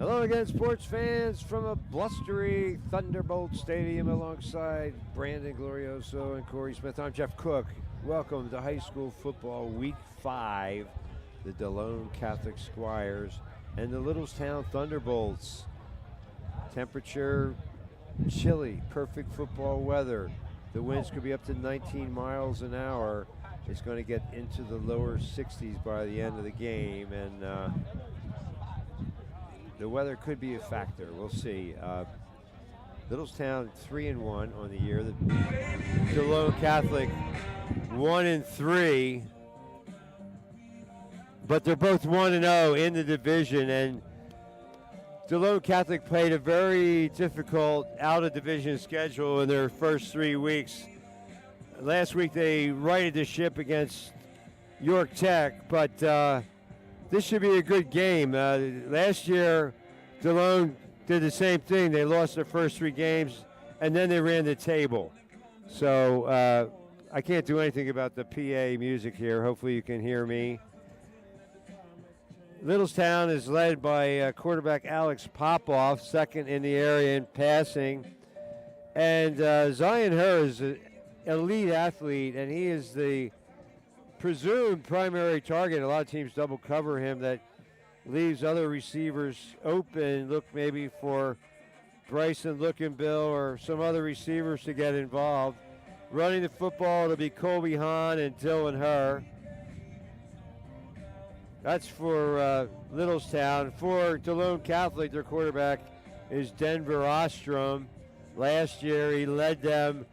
Hello again, sports fans, from a blustery Thunderbolts stadium alongside Brandon Glorioso and Corey Smith. I'm Jeff Cook. Welcome to high school football week 5, the Delone Catholic Squires and the Littlestown Thunderbolts. Temperature chilly, perfect football weather. The winds could be up to 19 miles an hour. It's going to get into the lower 60s by the end of the game, and the weather could be a factor. We'll see. Littlestown 3-1 on the year. The Delone Catholic 1-3, but they're both 1-0 in the division. And Delone Catholic played a very difficult out-of-division schedule in their first 3 weeks. Last week they righted the ship against York Tech, but this should be a good game. Last year, Delone did the same thing. They lost their first 3 games, and then they ran the table. So I can't do anything about the PA music here. Hopefully you can hear me. Littlestown is led by quarterback Alex Popoff, second in the area in passing. And Zion Herr is an elite athlete, and he is the presumed primary target. A lot of teams double cover him. That leaves other receivers open. Look maybe for Bryson Lookinbill or some other receivers to get involved. Running the football, it'll be Colby Hahn and Dylan Herr. That's for Littlestown. For Delone Catholic, their quarterback is Denver Ostrom. Last year, he led them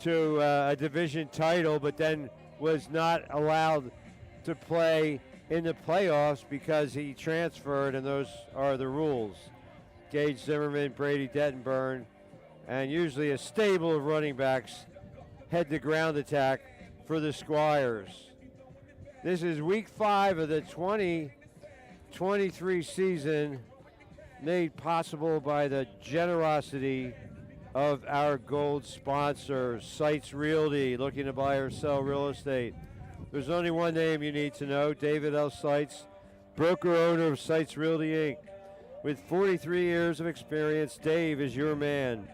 to a division title, but then was not allowed to play in the playoffs because he transferred, and those are the rules. Gage Zimmerman, Brady Dettenburn, and usually a stable of running backs head the ground attack for the Squires. This is week 5 of the 2023 season, made possible by the generosity of our gold sponsor, Sites Realty. Looking to buy or sell real estate? There's only one name you need to know: David L. Sites, broker owner of Sites Realty Inc. With 43 years of experience, Dave is your man.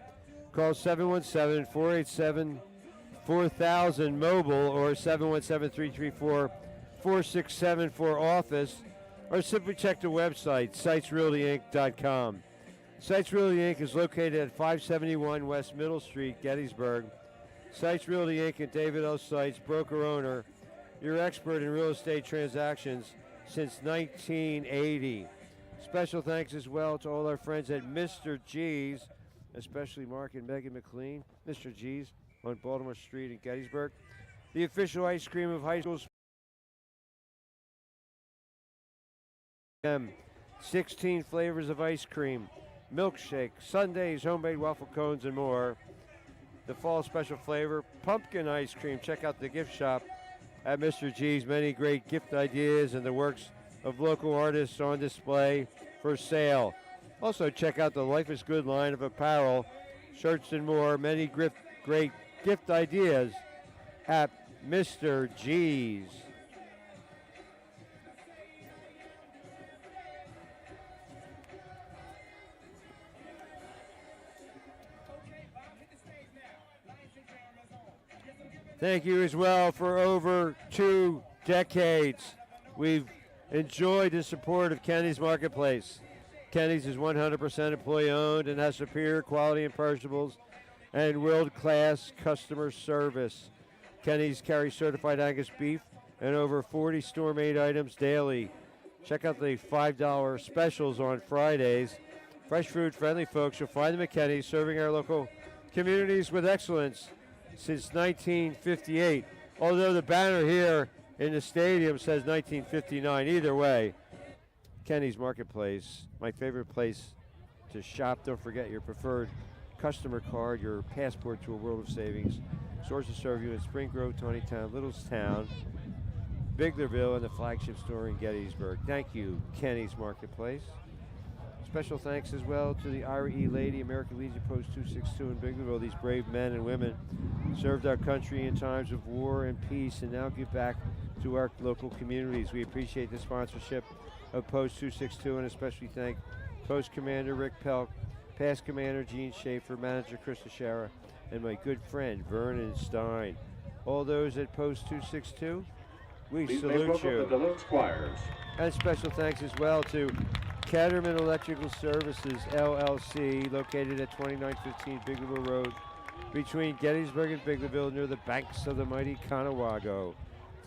Call 717-487-4000 mobile or 717-334-4674 office, or simply check the website, sitesrealtyinc.com. Sites Realty Inc. is located at 571 West Middle Street, Gettysburg. Sites Realty Inc. and David L. Sites, broker owner, your expert in real estate transactions since 1980. Special thanks as well to all our friends at Mr. G's, especially Mark and Megan McLean. Mr. G's on Baltimore Street in Gettysburg. The official ice cream of high school. 16 flavors of ice cream, milkshake, sundaes, homemade waffle cones, and more. The fall special flavor, pumpkin ice cream. Check out the gift shop at Mr. G's. Many great gift ideas and the works of local artists on display for sale. Also check out the Life is Good line of apparel, shirts, and more. Many great gift ideas at Mr. G's. Thank you as well. For over 2 decades, we've enjoyed the support of Kenny's Marketplace. Kenny's is 100% employee owned and has superior quality and perishables and world-class customer service. Kenny's carries certified Angus beef and over 40 store-made items daily. Check out the $5 specials on Fridays. Fresh food, friendly folks. You'll find them at Kenny's, serving our local communities with excellence since 1958, although the banner here in the stadium says 1959. Either way, Kenny's Marketplace, my favorite place to shop. Don't forget your preferred customer card, your passport to a world of savings. Stores to serve you in Spring Grove, Tonytown, Littlestown, Biglerville, and the flagship store in Gettysburg. Thank you, Kenny's Marketplace. Special thanks as well to the Ira E. Lady, American Legion Post 262 in Biglerville. These brave men and women served our country in times of war and peace and now give back to our local communities. We appreciate the sponsorship of Post 262 and especially thank Post Commander Rick Pelk, Past Commander Gene Schaefer, Manager Chris Teixeira, and my good friend Vernon Stein. All those at Post 262, we salute you. The Delone Squires. And special thanks as well to Ketterman Electrical Services, LLC, located at 2915 Biglerville Road, between Gettysburg and Biglerville, near the banks of the mighty Conewago.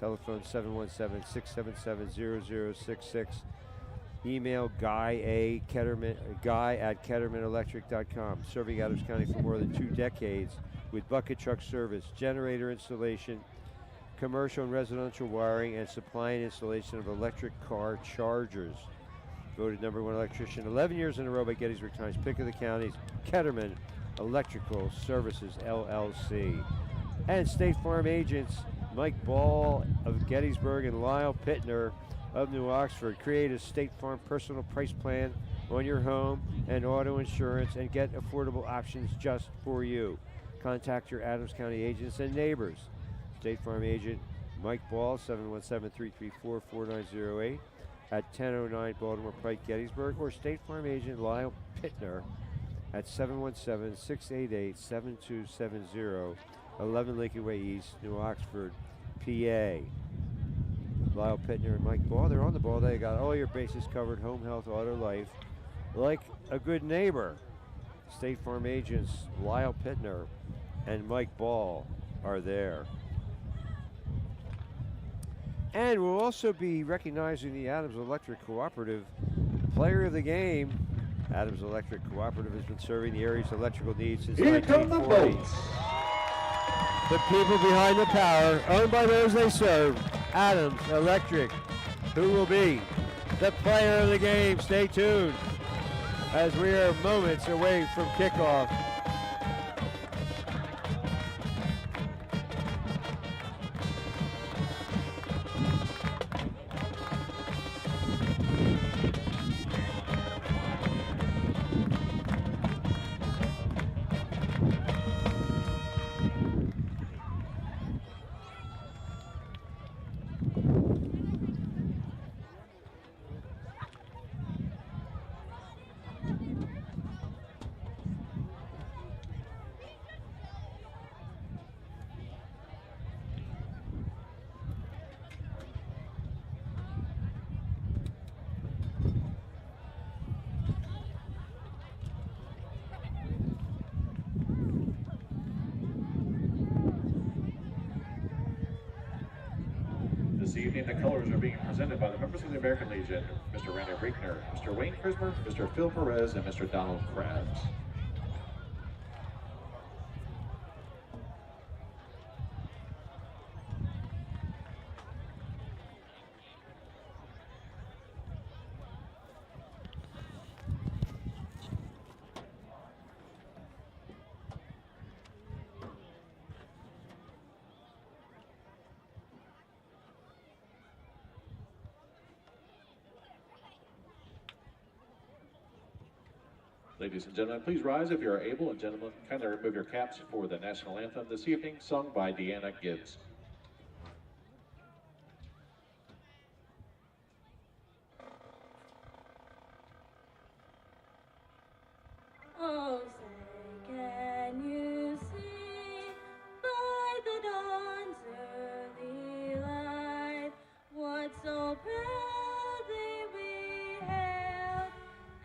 Telephone 717-677-0066. Email guy at kettermanelectric.com. Serving Adams County for more than 2 decades with bucket truck service, generator installation, commercial and residential wiring, and supply and installation of electric car chargers. Voted #1 electrician 11 years in a row by Gettysburg Times. Pick of the counties, Ketterman Electrical Services, LLC. And State Farm agents Mike Ball of Gettysburg and Lyle Pittner of New Oxford. Create a State Farm personal price plan on your home and auto insurance and get affordable options just for you. Contact your Adams County agents and neighbors. State Farm agent Mike Ball, 717-334-4908 at 1009 Baltimore Pike, Gettysburg, or State Farm agent Lyle Pittner at 717-688-7270, 11 Lincoln Way East, New Oxford, PA. Lyle Pittner and Mike Ball, they're on the ball. They got all your bases covered, home, health, auto, life, like a good neighbor. State Farm agents Lyle Pittner and Mike Ball are there. And we'll also be recognizing the Adams Electric Cooperative Player of the Game. Adams Electric Cooperative has been serving the area's electrical needs since 1940. The people behind the power, owned by those they serve. Adams Electric, who will be the player of the game. Stay tuned as we are moments away from kickoff. This evening, the colors are being presented by the members of the American Legion, Mr. Randy Brinkner, Mr. Wayne Krismer, Mr. Phil Perez, and Mr. Donald Krabs. Ladies and gentlemen, please rise if you are able, and gentlemen, kindly remove your caps for the national anthem this evening, sung by Deanna Gibbs. Oh, say, can you see by the dawn's early light what so proudly we hailed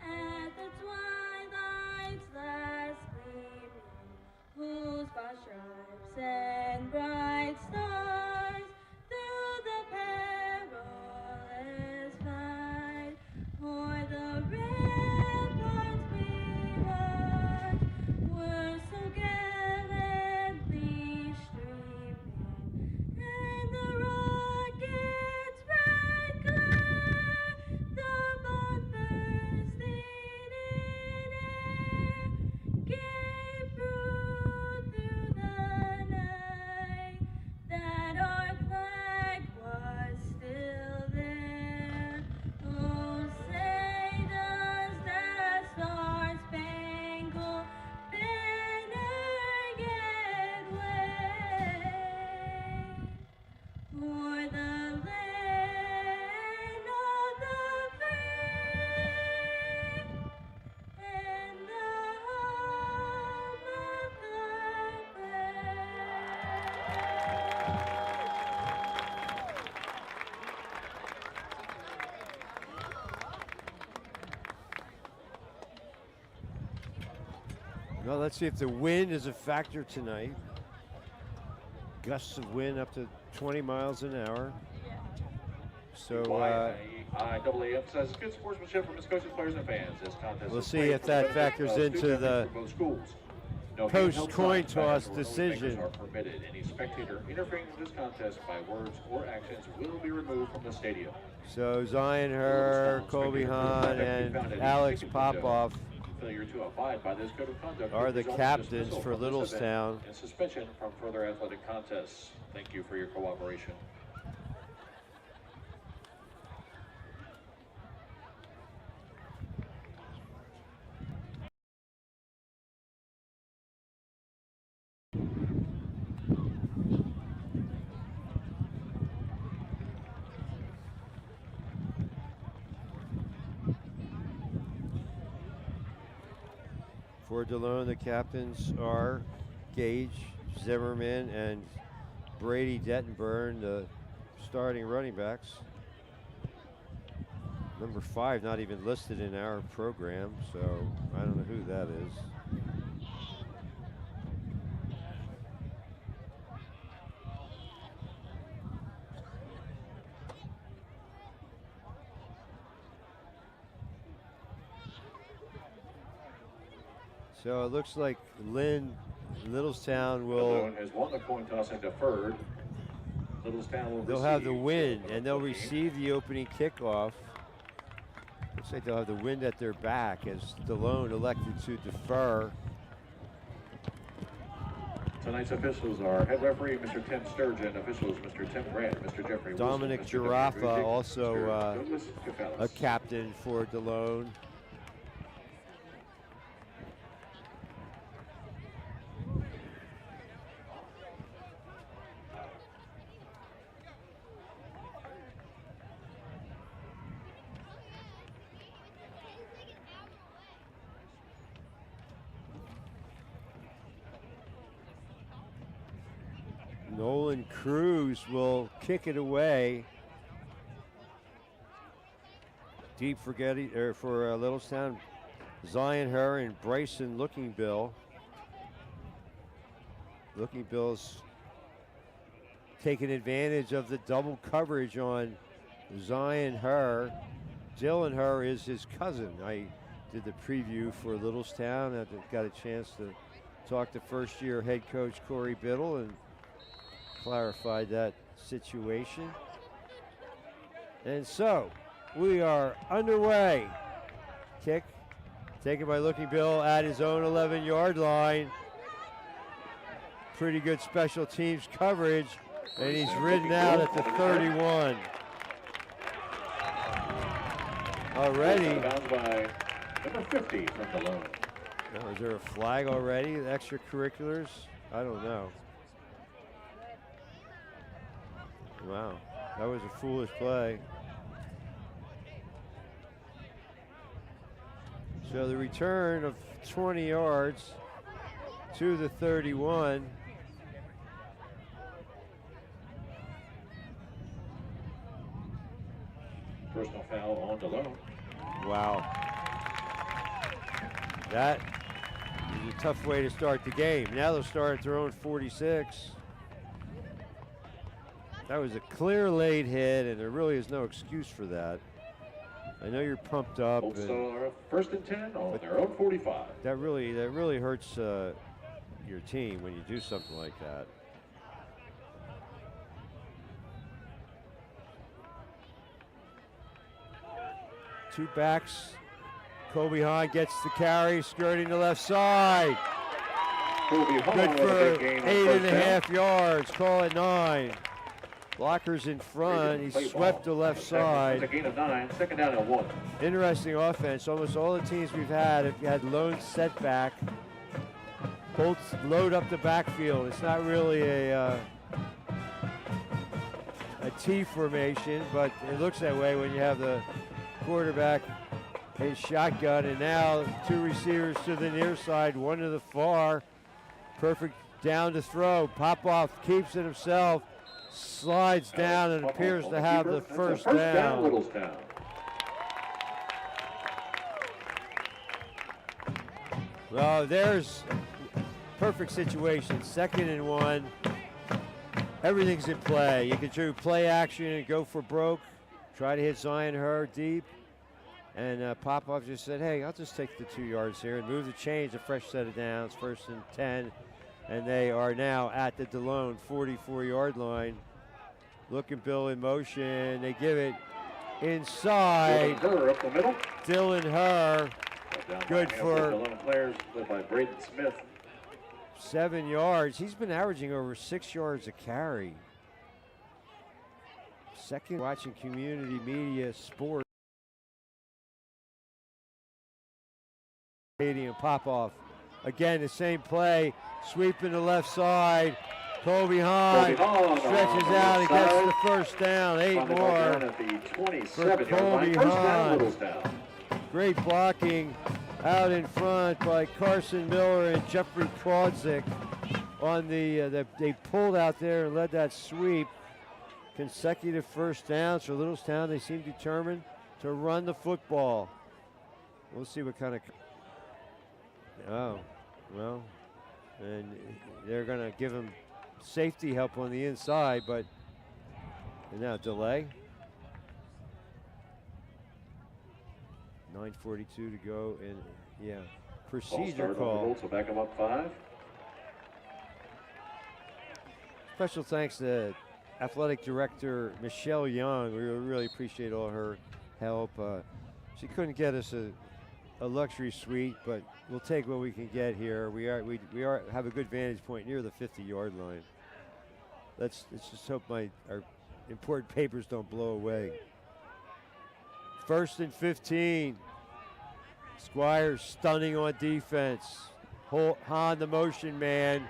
at the twilight's last gleaming, whose far stripes and bright stars Well, let's see if the wind is a factor tonight. Gusts of wind up to 20 miles an hour. So IAA emphasizes good sportsmanship from its coaches, players, and fans. This contest we'll is see played if for that the benefit factors of into student the athletes from both schools. No post handheld coin signs, toss banners, or decision. noise makers are permitted. Any spectator interfering with this contest by words or actions will be removed from the stadium. So Zion Her, Colby Hahn, and Alex Popoff Failure to abide by this code of conduct are could the result in captains dismissal for from this event Littlestown. and suspension from further athletic contests. Thank you for your cooperation. For Delone, the captains are Gage, Zimmerman, and Brady Dettenburn, the starting running backs. Number 5 not even listed in our program, so I don't know who that is. So it looks like Littlestown will. Delone has won the coin toss and deferred. Littlestown will They'll have the wind, and they'll receive the opening kickoff. Looks like they'll have the wind at their back as Delone elected to defer. Tonight's officials are head referee Mr. Tim Sturgeon, officials Mr. Tim Grant, Mr. Jeffrey Dominic Wilson, Mr. Giraffa, Jeffrey Bujic, also Mr. Douglas Cafelis. a captain for Delone. Nolan Cruz will kick it away. Deep for Littlestown. Zion Her and Bryson Looking Bill. Looking Bill's taking advantage of the double coverage on Zion Her. Dylan Her is his cousin. I did the preview for Littlestown. I got a chance to talk to first-year head coach Corey Biddle and clarified that situation. And so we are underway. Kick taken by Looking Bill at his own 11-yard line. Pretty good special teams coverage, and he's ridden out at the 31. Already. Bound by number 50 from Delone. Now, is there a flag already? Extracurriculars? I don't know. Wow, that was a foolish play. So the return of 20 yards to the 31. Personal foul on Delone. Wow. That is a tough way to start the game. Now they'll start at their own 46. That was a clear late hit, and there really is no excuse for that. I know you're pumped up. Colts are first and 10 on their own 45. That really hurts your team when you do something like that. Two backs. Colby Hahn gets the carry, skirting the left side. Colby Hahn Good with a for big gain on 8.5 yards. Call it 9. Blockers in front. He swept the left side. That's a gain of 9. Second down and 1. Interesting offense. Almost all the teams we've had have had lone setback. Colts load up the backfield. It's not really a T formation, but it looks that way when you have the quarterback his shotgun, and now two receivers to the near side, one to the far. Perfect down to throw. Popoff keeps it himself, slides down, and appears to have the first down. Well, there's perfect situation. 2nd and 1. Everything's in play. You can do play action and go for broke. Try to hit Zion Her deep. And Popov just said, hey, I'll just take the 2 yards here and move the chains, a fresh set of downs, 1st and 10. And they are now at the Delone 44-yard line. Looking Bill in motion. They give it inside. Her up the middle. Dylan Her. Good for Delone players led by Braden Smith. 7 yards. He's been averaging over 6 yards a carry. Second watching community media sports. Stadium Popoff. Again, the same play. Sweeping the left side. Pull behind. Stretches out. He gets the 1st down. 8 more for Colby Hahn. Great blocking out in front by Carson Miller and Jeffrey Prodzik on they pulled out there and led that sweep. Consecutive 1st downs for Littlestown. They seem determined to run the football. We'll see what kind of. Oh, well, and they're going to give him safety help on the inside, but now delay. 9:42 to go, and yeah, procedure call. So back him up 5. Special thanks to Athletic Director Michelle Young. We really appreciate all her help. She couldn't get us a luxury suite, but we'll take what we can get here. We have a good vantage point near the 50-yard line. Let's just hope our important papers don't blow away. 1st and 15. Squires stunning on defense. Hahn the motion man.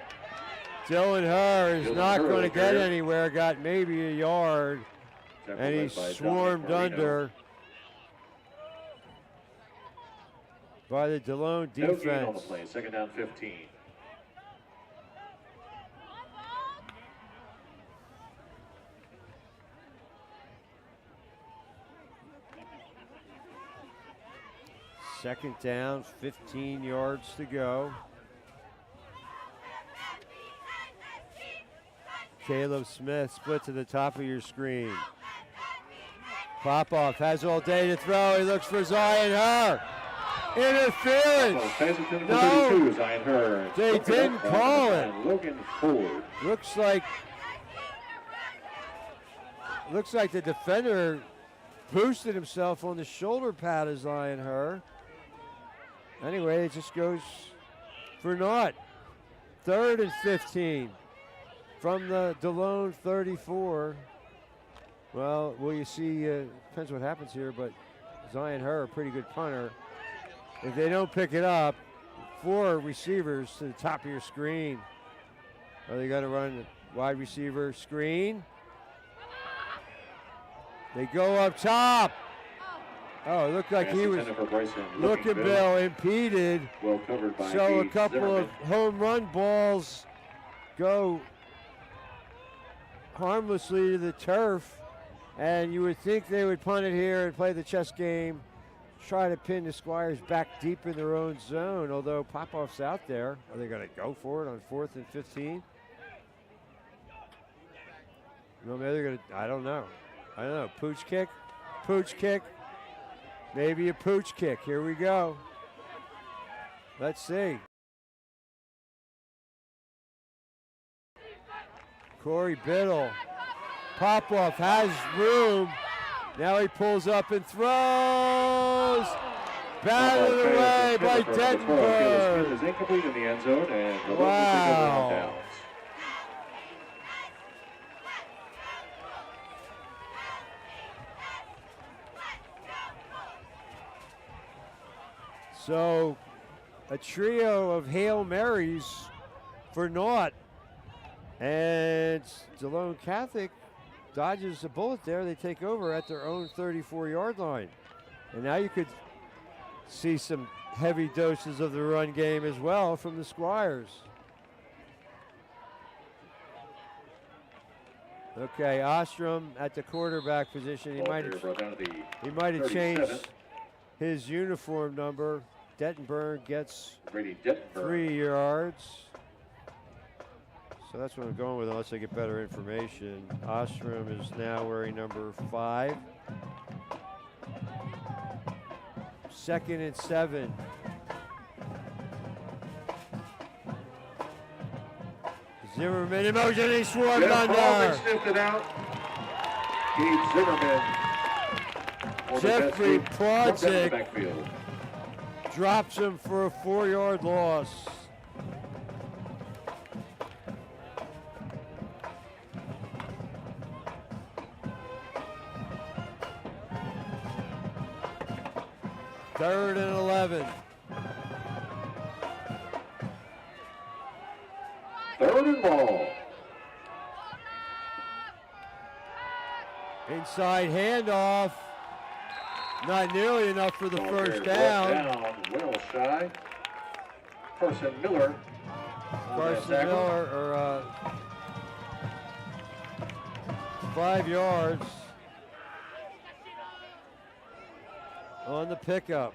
Dylan Her is not going to get anywhere. Got maybe a yard, and he swarmed under by the Delone defense. No gain on the play. 2nd down 15. Second down, 15 yards to go. Caleb Smith split to the top of your screen. Popoff has all day to throw. He looks for Zion Her. Interference. No, they didn't call it. Logan Ford. Looks like the defender boosted himself on the shoulder pad of Zion Her. Anyway, it just goes for naught. 3rd and 15 from the Delone 34. Well, will you see? Depends what happens here, but Zion Her, a pretty good punter. If they don't pick it up, 4 receivers to the top of your screen. Are they going to run wide receiver screen? They go up top. Oh, it looked like he was looking Bill impeded. Well covered by so a couple of home run balls go harmlessly to the turf, and you would think they would punt it here and play the chess game, try to pin the Squires back deep in their own zone, although Popoff's out there. Are they going to go for it on 4th and 15? No, maybe they're going to, I don't know. Pooch kick. Maybe a pooch kick. Here we go. Let's see. Corey Biddle. Popoff has room. Now he pulls up and throws. Batted away by Denver. Is incomplete in the end zone, and wow. So a trio of Hail Marys for naught. And Delone Catholic dodges a bullet there. They take over at their own 34-yard line. And now you could see some heavy doses of the run game as well from the Squires. Okay, Ostrom at the quarterback position. He might have changed his uniform number. Dettenberg gets Brady Dettenberg. 3 yards. So that's what I'm going with unless I get better information. Ostrom is now wearing number 5. 2nd and 7. Zimmerman in motion, he swarmed Jeff Baldwin under. sniffed it out. Gabe Zimmerman. on the Jeffrey best move, comes out of the Project backfield. drops him for a 4-yard loss. Third and 11. Third and ball. Inside handoff. Not nearly enough for the Ball first carried down. well shy. Carson Miller. on that Carson tackle. Miller, 5 yards on the pickup.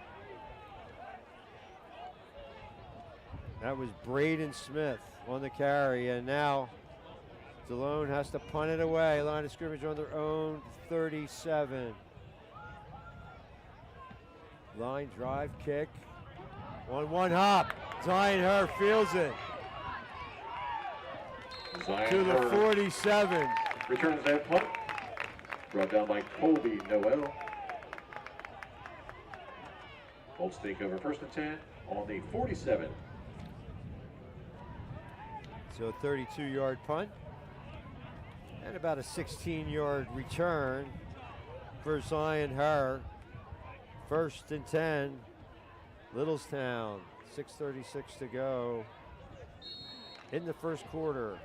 That was Braden Smith on the carry, and now Delone has to punt it away. Line of scrimmage on their own 37. Line drive kick on one hop. Zion Hur fields it Zion to the Hur 47. returns that punt. Brought down by Colby Noel. Colts take over first and 10 on the 47. So a 32-yard punt and about a 16-yard return for Zion Hur. First and 10, Littlestown, 6:36 to go in the first quarter.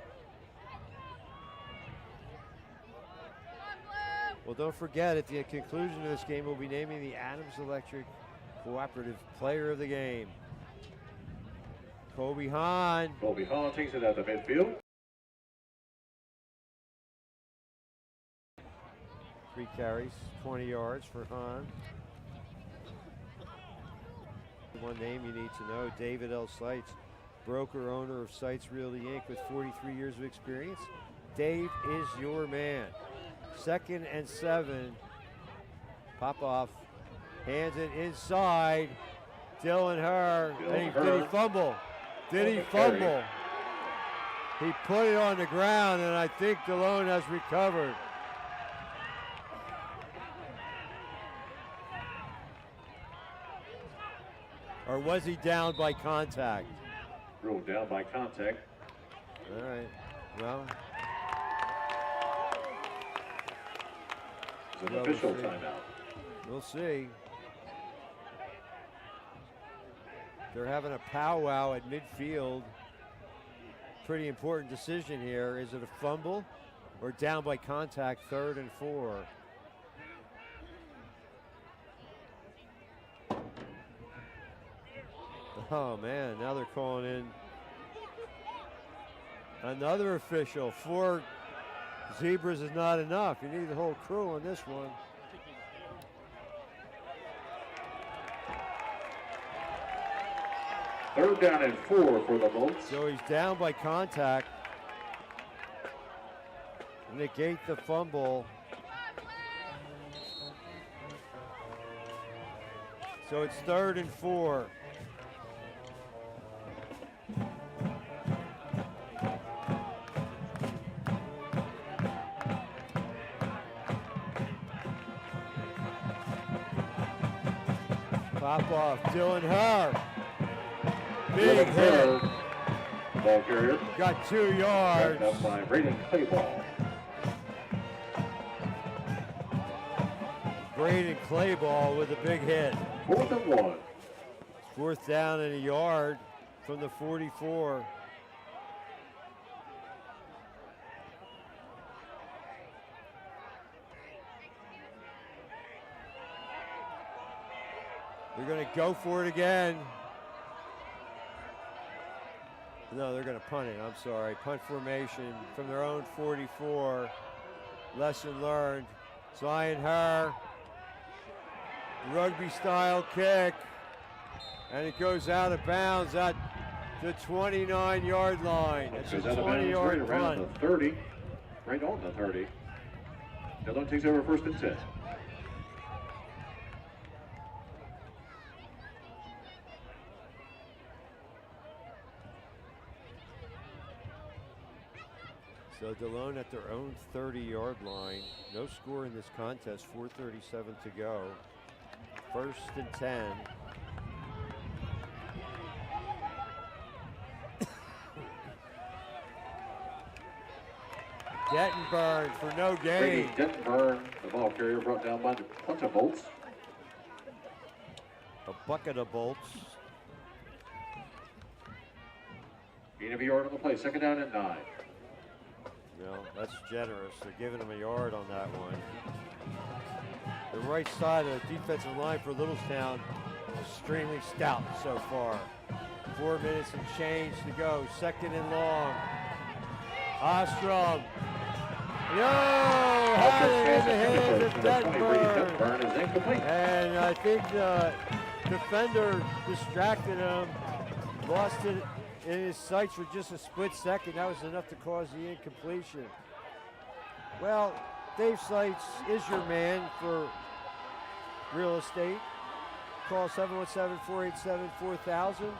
Well, don't forget, at the conclusion of this game, we'll be naming the Adams Electric Cooperative Player of the Game. Kobe Hahn. Colby Hahn takes it out the midfield. 3 carries, 20 yards for Hahn. One name you need to know, David L. Seitz, broker owner of Seitz Realty Inc. with 43 years of experience. Dave is your man. 2nd and 7. Popoff hands it inside. Dylan Hur. Dylan Did Hur. he fumble? Did he On the carry. fumble? He put it on the ground, and I think Delone has recovered. Or was he down by contact? Ruled down by contact. All right. Well, It's an Well, official we'll see. timeout. we'll see. They're having a powwow at midfield. Pretty important decision here. Is it a fumble or down by contact, 3rd and 4? Oh man, now they're calling in another official. 4 zebras is not enough. You need the whole crew on this one. Third down and 4 for the Bolts. So he's down by contact. Negate the fumble. So it's 3rd and 4. Pop off, Dylan Hur. Big Dylan hit. Hur, ball carrier. Got 2 yards. Backed up by Braden Clayball. Braden Clayball with a big hit. 4th and 1. 4th down and a yard from the 44. They're going to go for it again. No, they're going to punt it. I'm sorry. Punt formation from their own 44. Lesson learned. Zion Hur. Rugby style kick. And it goes out of bounds at the 29-yard line. It's a 20-yard right around punt. the 30, right on the 30. Delone takes over 1st and 10. So Delone at their own 30-yard line. No score in this contest, 4:37 to go. 1st and 10. Dettenburn for no gain. Dettenburn, the ball carrier, brought down by the Thunderbolts. A bucket of bolts. Gain of a yard on the play, 2nd down and 9. No, that's generous. They're giving him a yard on that one. The right side of the defensive line for Littlestown, extremely stout so far. 4 minutes and change to go. 2nd and long. Ostrom. No! Had it in the hands of Dettenburn. Dettenburn is incomplete. And I think the defender distracted him. Lost it in his sights for just a split second. That was enough to cause the incompletion. Well, Dave Seitz is your man for real estate. Call 717-487-4000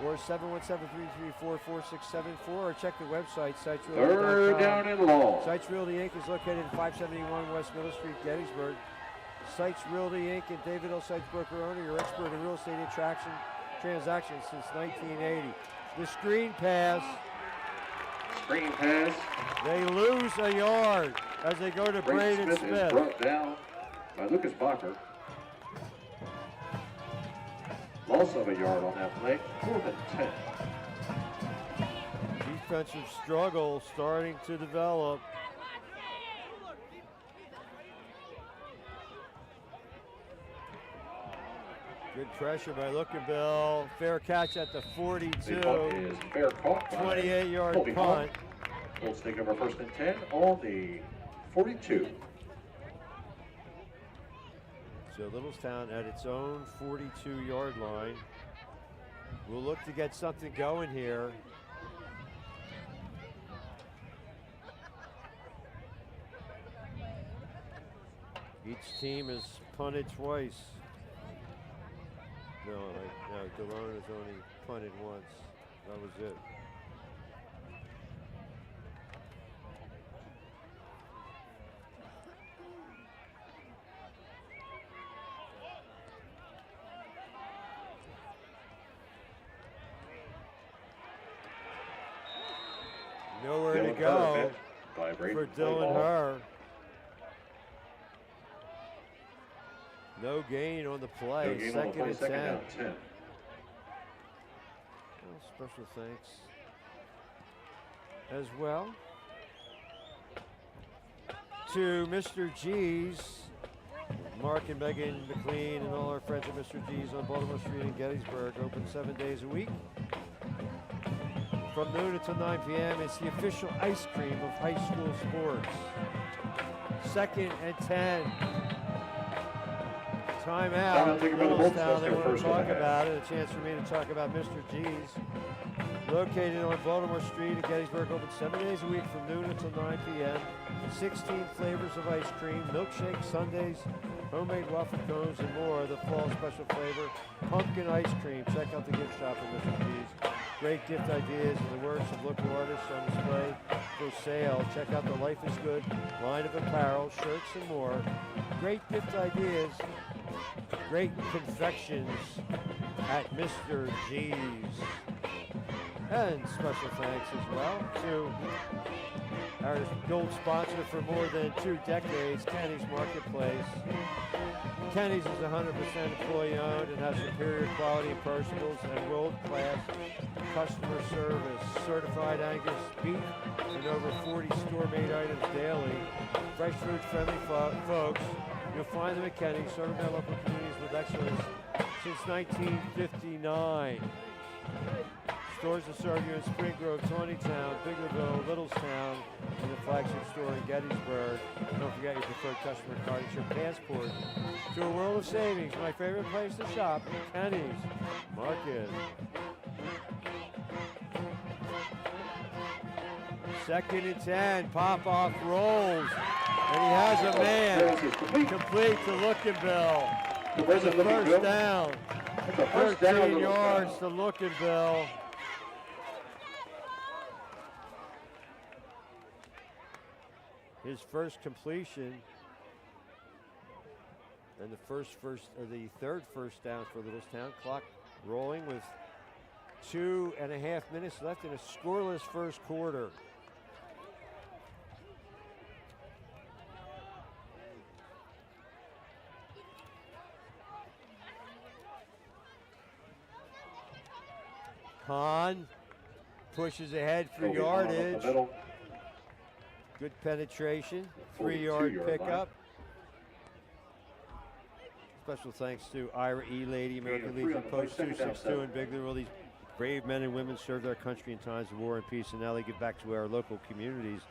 or 717-334-4674 or check the website, SeitsRealty.com. 3rd down and long. Seitz Realty Inc. is located at 571 West Middle Street, Gettysburg. Seitz Realty Inc. and David L. Seitz, broker owner, your expert in real estate transactions since 1980. The screen pass. Screen pass. They lose a yard as they go to Braden Smith Smith. is brought down by Lucas Bacher. Loss of a yard on that play, 4th and 10. Defensive struggle starting to develop. Good pressure by Lookinbill. Fair catch at the 42. The punt is fair caught. 28-yard punt. Colts take over 1st and 10 on the 42. So Littlestown at its own 42-yard line. We'll look to get something going here. Each team has punted twice. No, Delone has only punted once. That was it. Nowhere to go for Dylan Herr. No gain on the play. No 2nd and 10. down 10. Well, special thanks as well to Mr. G's, Mark and Megan McLean, and all our friends at Mr. G's on Baltimore Street in Gettysburg. Open 7 days a week. From noon until 9 p.m. It's the official ice cream of high school sports. 2nd and 10. Timeout. Littlestown, they want to talk about it. A chance for me to talk about Mr. G's. Located on Baltimore Street in Gettysburg, open 7 days a week from noon until 9 p.m. 16 flavors of ice cream, milkshakes, sundaes, homemade waffle cones, and more. The fall special flavor, pumpkin ice cream. Check out the gift shop at Mr. G's. Great gift ideas and the works of local artists on display for sale. Check out the Life is Good line of apparel, shirts, and more. Great gift ideas. Great confections at Mr. G's. And special thanks as well to our gold sponsor for more than 2 decades, Kenny's Marketplace. Kenny's is 100% employee owned and has superior quality perishables and world-class customer service. Certified Angus beef and over 40 store-made items daily. Fresh food friendly folks. You'll find them at Kenny's, serving our local communities with excellence since 1959. Stores to serve you in Spring Grove, Tawnytown, Biglerville, Littlestown, and the flagship store in Gettysburg. Don't forget your preferred customer card. It's your passport to a world of savings. My favorite place to shop, Kenny's Market. Second and 10, Popoff rolls, and he has a man complete to Lookinville. First down. 13 yards to Lookinville. His first completion, and the third first down for Littlestown. Clock rolling with 2.5 minutes left in a scoreless first quarter. Hahn pushes ahead for yardage. Good penetration, 3-yard pickup. Special thanks to Ira E. Lady, American Legion Post 262 in Biglerville. These brave men and women served our country in times of war and peace, and now they give back to our local communities.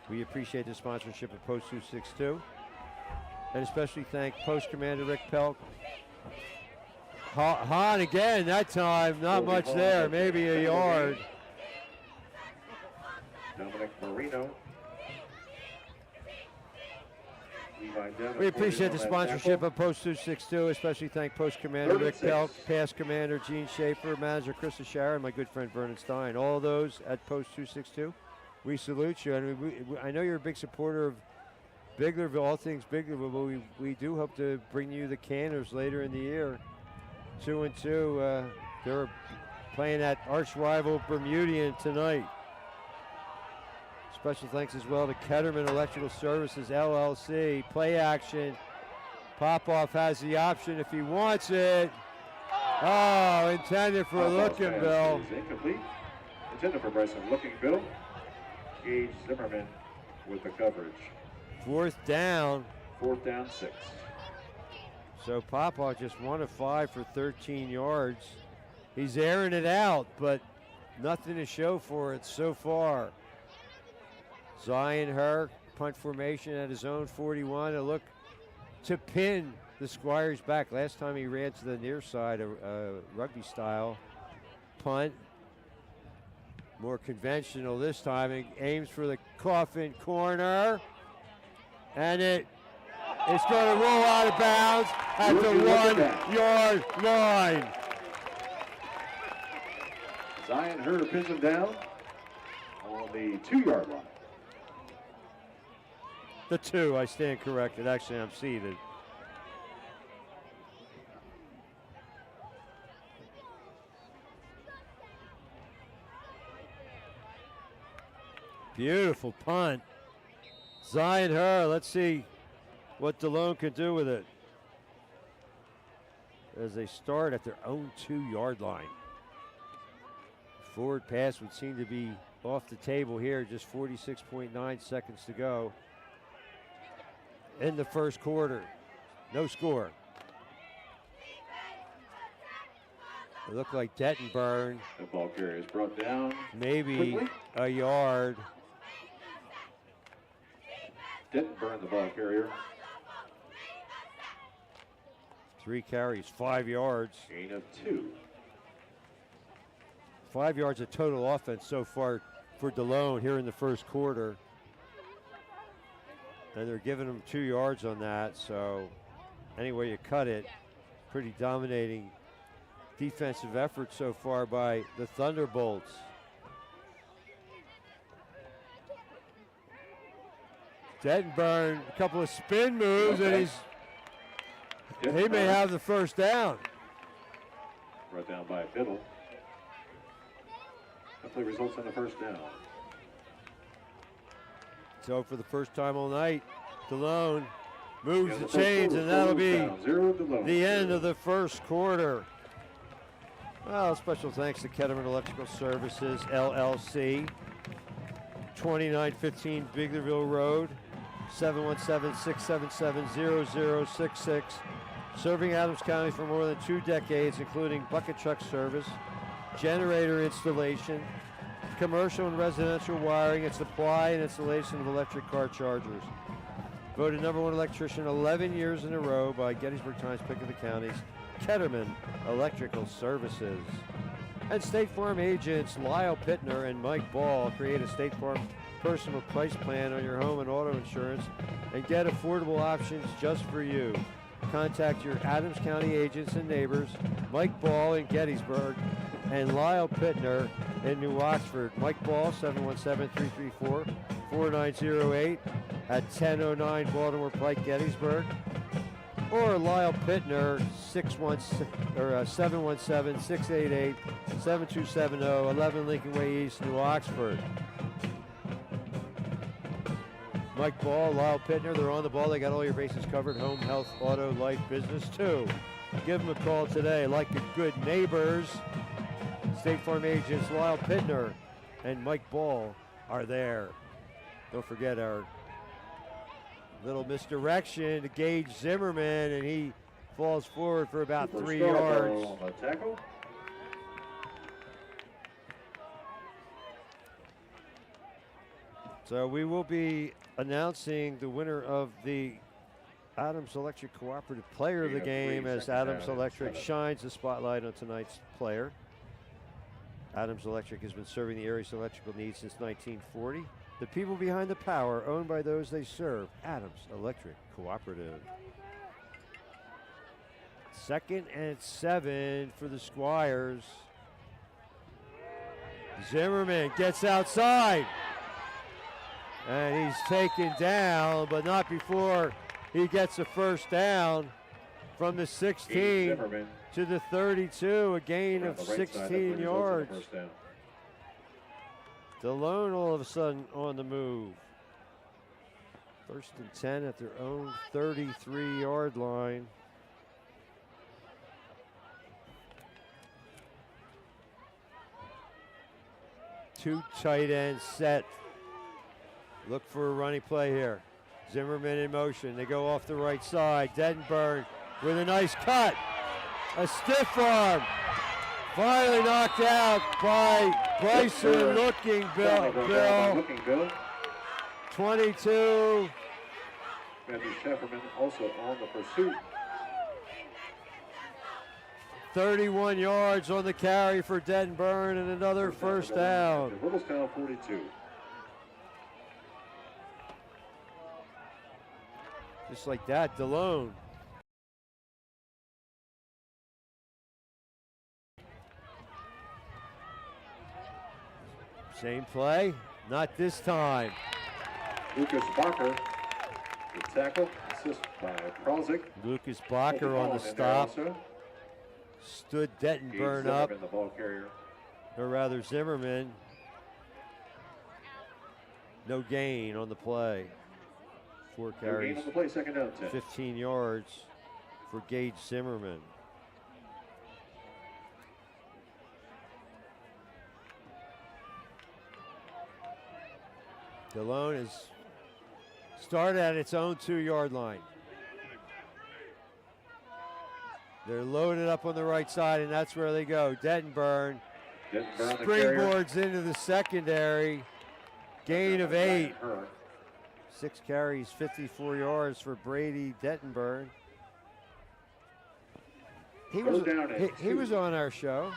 We appreciate the sponsorship of Post 262. And especially thank Post Commander Rick Pelk. Hahn again, that time, not much there, maybe a yard. Dominic Marino. We appreciate the sponsorship of Post 262, especially thank Post Commander Rick Pelk, Past Commander Gene Schaefer, Manager Chris Ashara, and my good friend Vernon Stein. All those at Post 262, we salute you. And I know you're a big supporter of Biglerville, all things Biglerville, but we do hope to bring you the Canners later in the year. 2-2, they're playing at arch rival Bermudian tonight. Special thanks as well to Ketterman Electrical Services, LLC. Play action. Popoff has the option if he wants it. Oh, intended for Lookinville. Incomplete. Intended for Bryson Lookinville. Gage Zimmerman with the coverage. Fourth down. 6. So Popoff just 1 of 5 for 13 yards. He's airing it out, but nothing to show for it so far. Zion Herr, punt formation at his own 41. A look to pin the Squires back. Last time he ran to the near side, a rugby style punt. More conventional this time. He aims for the coffin corner. And it's going to roll out of bounds at the 1-yard line. Zion Herr pins him down on the 2-yard line. The 2, I stand corrected. Actually, I'm seated. Beautiful punt. Zion Herr, let's see what Delone can do with it. As they start at their own 2-yard line. Forward pass would seem to be off the table here, just 46.9 seconds to go in the first quarter. No score. It looked like Dettenburn. The ball carrier is brought down. Maybe quickly. A yard. Dettenburn, the ball carrier. 3 carries, 5 yards. Gain of 2. 5 yards of total offense so far for Delone here in the first quarter. And they're giving him 2 yards on that, so any way you cut it, pretty dominating defensive effort so far by the Thunderbolts. Dettenburn, a couple of spin moves, and he may have the first down. Brought down by Biddle. Hopefully results in the first down. So for the first time all night, Delone moves the chains, and that'll be the end of the first quarter. Well, special thanks to Ketterman Electrical Services, LLC, 2915 Biglerville Road, 717-677-0066. Serving Adams County for more than 2 decades, including bucket truck service generator installation, commercial and residential wiring, and supply and installation of electric car chargers. Voted #1 electrician 11 years in a row by Gettysburg Times Pick of the Counties, Ketterman Electrical Services. And State Farm agents Lyle Pittner and Mike Ball create a State Farm personal price plan on your home and auto insurance and get affordable options just for you. Contact your Adams County agents and neighbors, Mike Ball in Gettysburg and Lyle Pittner in New Oxford. Mike Ball, 717-334-4908 at 1009 Baltimore Pike, Gettysburg. Or Lyle Pittner, 717-688-7270, 11 Lincoln Way East, New Oxford. Mike Ball, Lyle Pittner, they're on the ball. They got all your bases covered, home, health, auto, life, business too. Give them a call today. Like the good neighbors, State Farm agents Lyle Pittner and Mike Ball are there. Don't forget our little misdirection to Gage Zimmerman, and he falls forward for about 3 yards. On the tackle. So we will be announcing the winner of the Adams Electric Cooperative Player of the Game as Adams Electric shines the spotlight on tonight's player. Adams Electric has been serving the area's electrical needs since 1940. The people behind the power, owned by those they serve. Adams Electric Cooperative. 2nd and 7 for the Squires. Zimmerman gets outside. And he's taken down, but not before he gets a first down from the 16 to the 32, a gain of 16 yards. Delone all of a sudden on the move. 1st and 10 at their own 33-yard line. Two tight ends set. Look for a running play here. Zimmerman in motion. They go off the right side. Dendenburg with a nice cut. A stiff arm. Finally knocked out by Bryson Looking Bill. 22. Matthew Shefferman also on the pursuit. 31 yards on the carry for Dendenburg and another first down. Littlestown 42. Just like that, Delone. Same play, not this time. Lucas Bacher, the tackle, assist by Prozik. Lucas Bacher on the stop. Stood Dendenburg up, the ball carrier. or rather Zimmerman. No gain on the play. 4 carries, 2nd down 10. 15 yards for Gage Zimmerman. Delone is started at its own 2-yard line. They're loaded up on the right side, and that's where they go. Dendenburg springboards into the secondary. Gain of 8. 6 carries, 54 yards for Brady Dendenburg. He was on our show.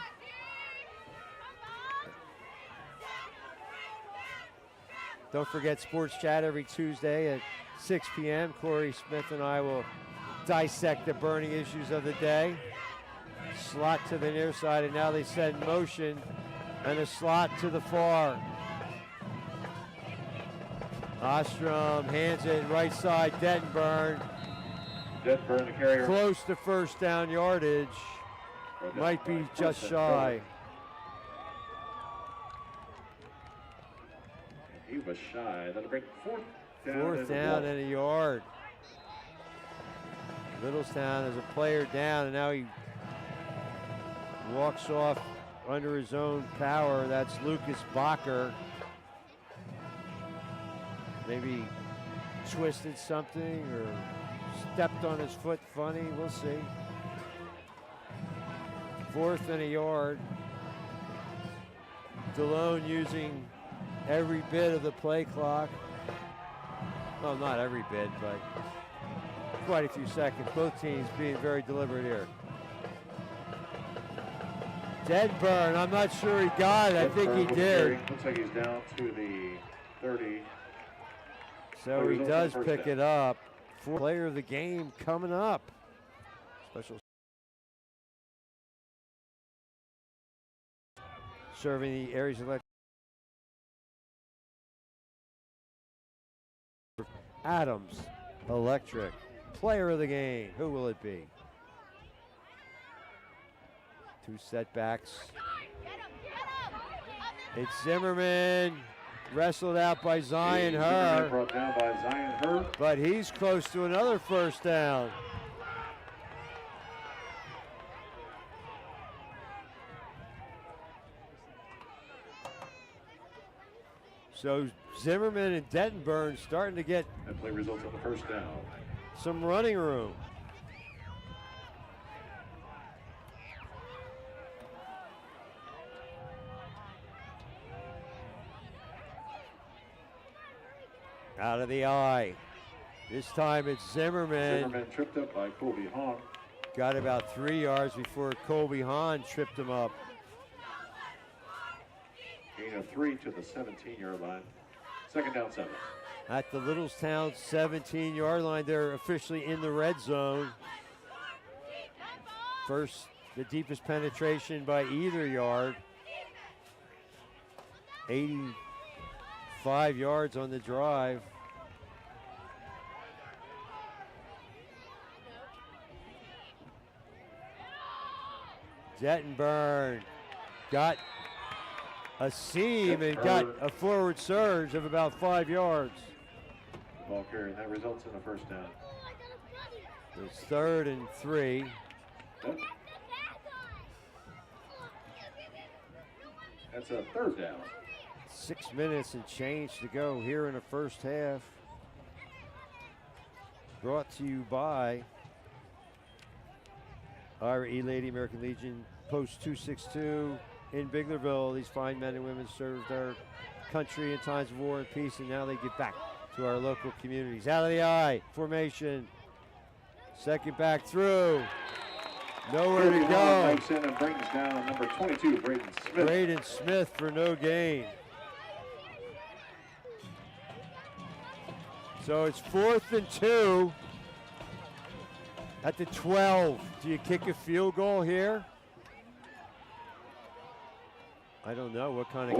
Don't forget Sports Chat every Tuesday at 6 p.m. Corey Smith and I will dissect the burning issues of the day. Slot to the near side, and now they send motion and a slot to the far. Ostrom hands it right side, Dendenburg. Dendenburg, the carrier. Close to first down yardage. Might be just shy. He was shy. That'll bring 4th down. 4th down and a yard. Littlestown has a player down, and now he walks off under his own power. That's Lucas Bacher. Maybe twisted something or stepped on his foot funny. We'll see. 4th and a yard. Delone using every bit of the play clock. Well, not every bit, but quite a few seconds. Both teams being very deliberate here. Dead burn. I'm not sure he got it. I think he did. Looks like he's down to the 30. So he does pick it up. Player of the game coming up. Special serving the Aries Electric. Adams Electric. Player of the game. Who will it be? Two setbacks. It's Zimmerman. Wrestled out by Zion Herr. Brought down by Zion Herr. But he's close to another first down. So Zimmerman and Dettenburn starting to get And play results on the first down. some running room. Out of the eye. This time it's Zimmerman. Zimmerman tripped up by Colby Hahn. Got about 3 yards before Colby Hahn tripped him up. Gain of 3 to the 17-yard line. Second down 7. At the Littlestown 17-yard line, they're officially in the red zone. First, the deepest penetration by either yard. 85 yards on the drive. Dettenburn got a seam and got a forward surge of about 5 yards. Ball carrier, and that results in a first down. It's 3rd and 3. That's a third down. 6 minutes and change to go here in the first half. Brought to you by our E-Lady American Legion, Post 262 in Biglerville. These fine men and women served our country in times of war and peace, and now they give back to our local communities. Out of the eye, formation. Second back through. Nowhere to go. Makes in and brings down number 22, Braden Smith. Braden Smith for no gain. So it's 4th and 2 at the 12. Do you kick a field goal here? I don't know what kind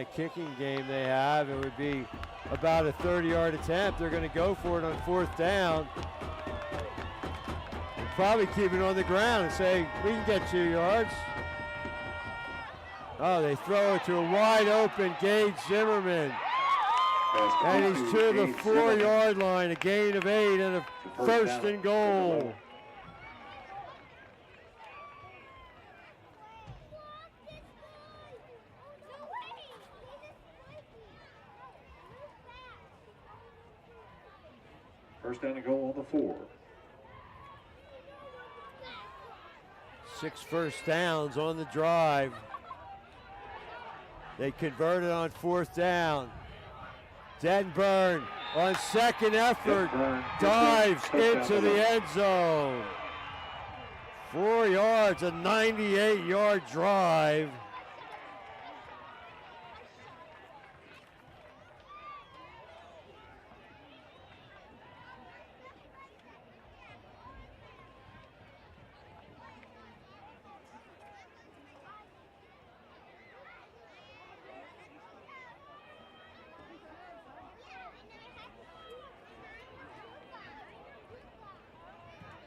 of kicking game they have. It would be about a 30-yard attempt. They're going to go for it on 4th down. And probably keep it on the ground and say, we can get 2 yards. Oh, they throw it to a wide open Gage Zimmerman. And he's to the 4-yard line, a gain of 8 and a first and goal. First down and goal on the 4. 6 first downs on the drive. They converted on 4th down. Dettenburn on second effort dives into the end zone. 4 yards, a 98-yard drive.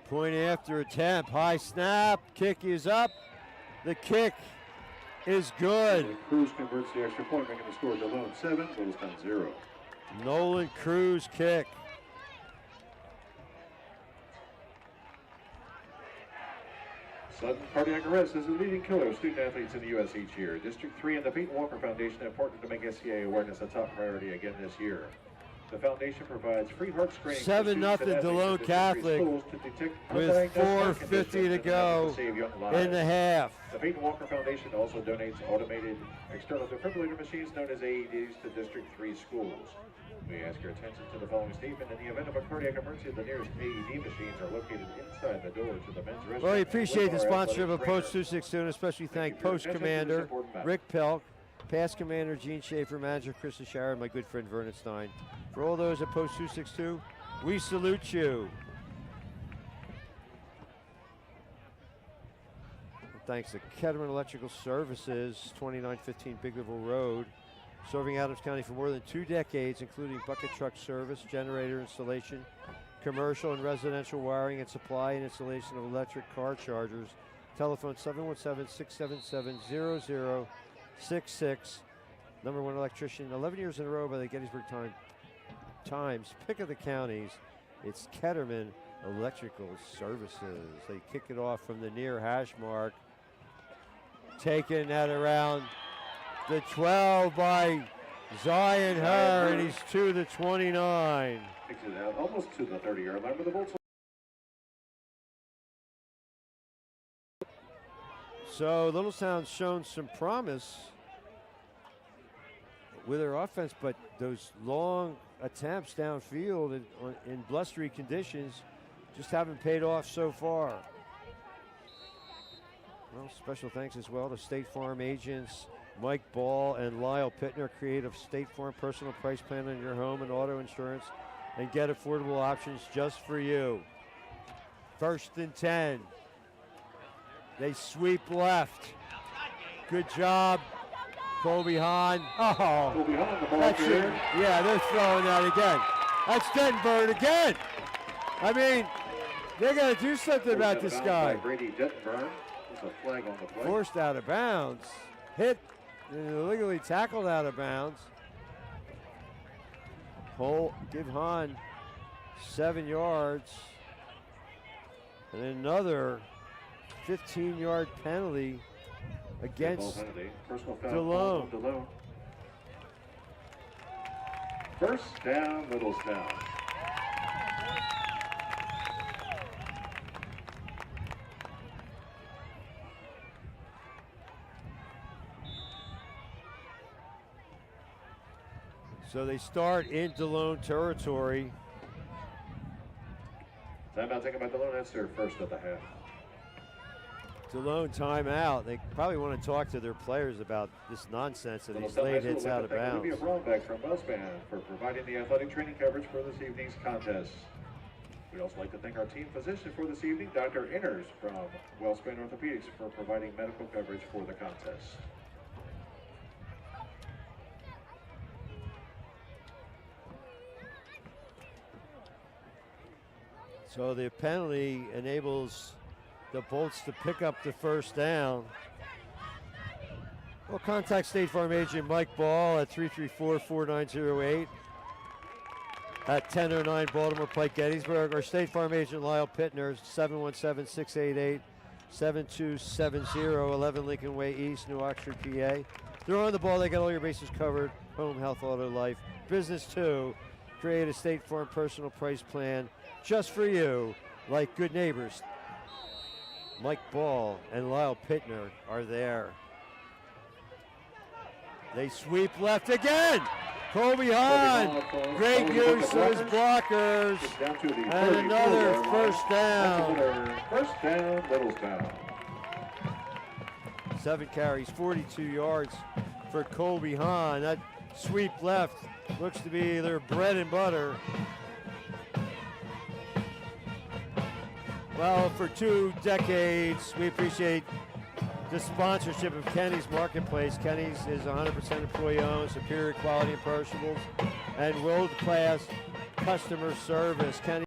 Point after attempt, high snap, kick is up. The kick is good. And Cruz converts the extra point, making the score Delone 7, Littlestown 0. Nolan Cruz kick. Sudden cardiac arrest is the leading killer of student athletes in the U.S. each year. District 3 and the Peyton Walker Foundation have partnered to make SCA awareness a top priority again this year. The foundation provides free heart screening 7-0 Delone Catholic with 4:50 to go in the half. The Peyton Walker Foundation also donates automated external defibrillator machines known as AEDs to District 3 schools. We ask your attention to the following statement. In the event of a cardiac emergency, the nearest AED machines are located inside the door to the men's restroom. Well, we appreciate the sponsorship of Post 262 and especially thank Post Commander Rick Pelk, Past Commander Gene Schaefer, Manager Chris Shara, and my good friend Vernon Stein. For all those at Post 262, we salute you. Thanks to Ketterman Electrical Services, 2915 Big River Road, serving Adams County for more than 2 decades, including bucket truck service, generator installation, commercial and residential wiring and supply and installation of electric car chargers. Telephone 717-677-0066. Number 1 electrician, 11 years in a row by the Gettysburg Times. Pick of the counties, it's Ketterman Electrical Services. They kick it off from the near hash mark. Taken at around the 12 by Zion Herr, and he's to the 29. Takes it out almost to the 30-yard line with the Bolts. So Littlestown's shown some promise with their offense, but those long attempts downfield in blustery conditions just haven't paid off so far. Well, special thanks as well to State Farm agents Mike Ball and Lyle Pittner. Create a State Farm personal price plan on your home and auto insurance and get affordable options just for you. 1st and 10. They sweep left. Good job, Colby Hahn. Oh, that should, yeah, they're throwing that again. That's Denver again. I mean, they're going to do something about this guy. Brady Dettenburn. There's a flag on the play. Forced out of bounds. Hit and illegally tackled out of bounds. Give Hahn 7 yards. And another 15-yard penalty against Delone. First down, Littlestown. So they start in Delone territory. Timeout taken by Delone. That's their first of the half. Delone timeout. They probably want to talk to their players about this nonsense of these late hits out of bounds. Olivia Brownback from Wellspan for providing the athletic training coverage for this evening's contest. We'd also like to thank our team physician for this evening, Dr. Inners from Wellspan Orthopedics, for providing medical coverage for the contest. So the penalty enables the Bolts to pick up the first down. Well, contact State Farm agent Mike Ball at 334-4908 at 1009 Baltimore Pike, Gettysburg, or State Farm agent Lyle Pittner, 717-688-7270, 11 Lincoln Way East, New Oxford, PA. They're on the ball. They got all your bases covered. Home, health, auto, life. Business too. Create a State Farm personal price plan just for you, like good neighbors. Mike Ball and Lyle Pittner are there. They sweep left again. Colby Hahn, great use of his blockers. And another first down. First down, Littlestown. 7 carries, 42 yards for Colby Hahn. That sweep left looks to be their bread and butter. Well, for 2 decades, we appreciate the sponsorship of Kenny's Marketplace. Kenny's is 100% employee-owned, superior quality and perishables, and world-class customer service. Kenny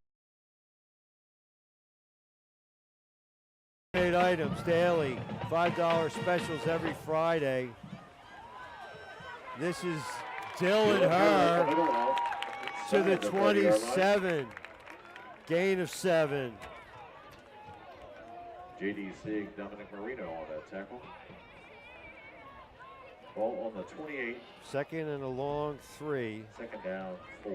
made items daily, $5 specials every Friday. This is Dylan Herr to the 27, gain of 7. J.D. Sig, Dominic Marino on that tackle. Ball on the 28. Second and a long 3. Second down, 4.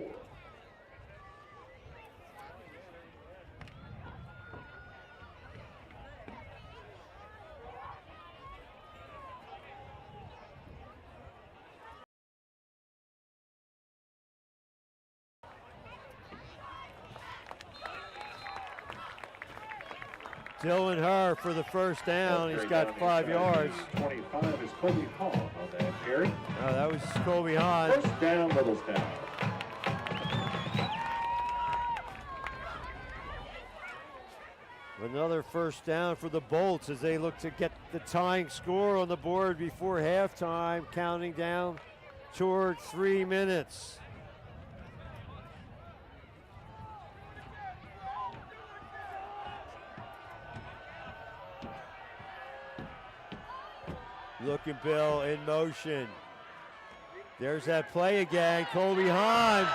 Dylan Herr for the first down. He's got 5 yards. 25 is Colby Hall on that carry. Oh, that was Colby Hahn. First down, Littlestown. Another first down for the Bolts as they look to get the tying score on the board before halftime, counting down toward 3 minutes. Looking Bill in motion. There's that play again. Colby Hahn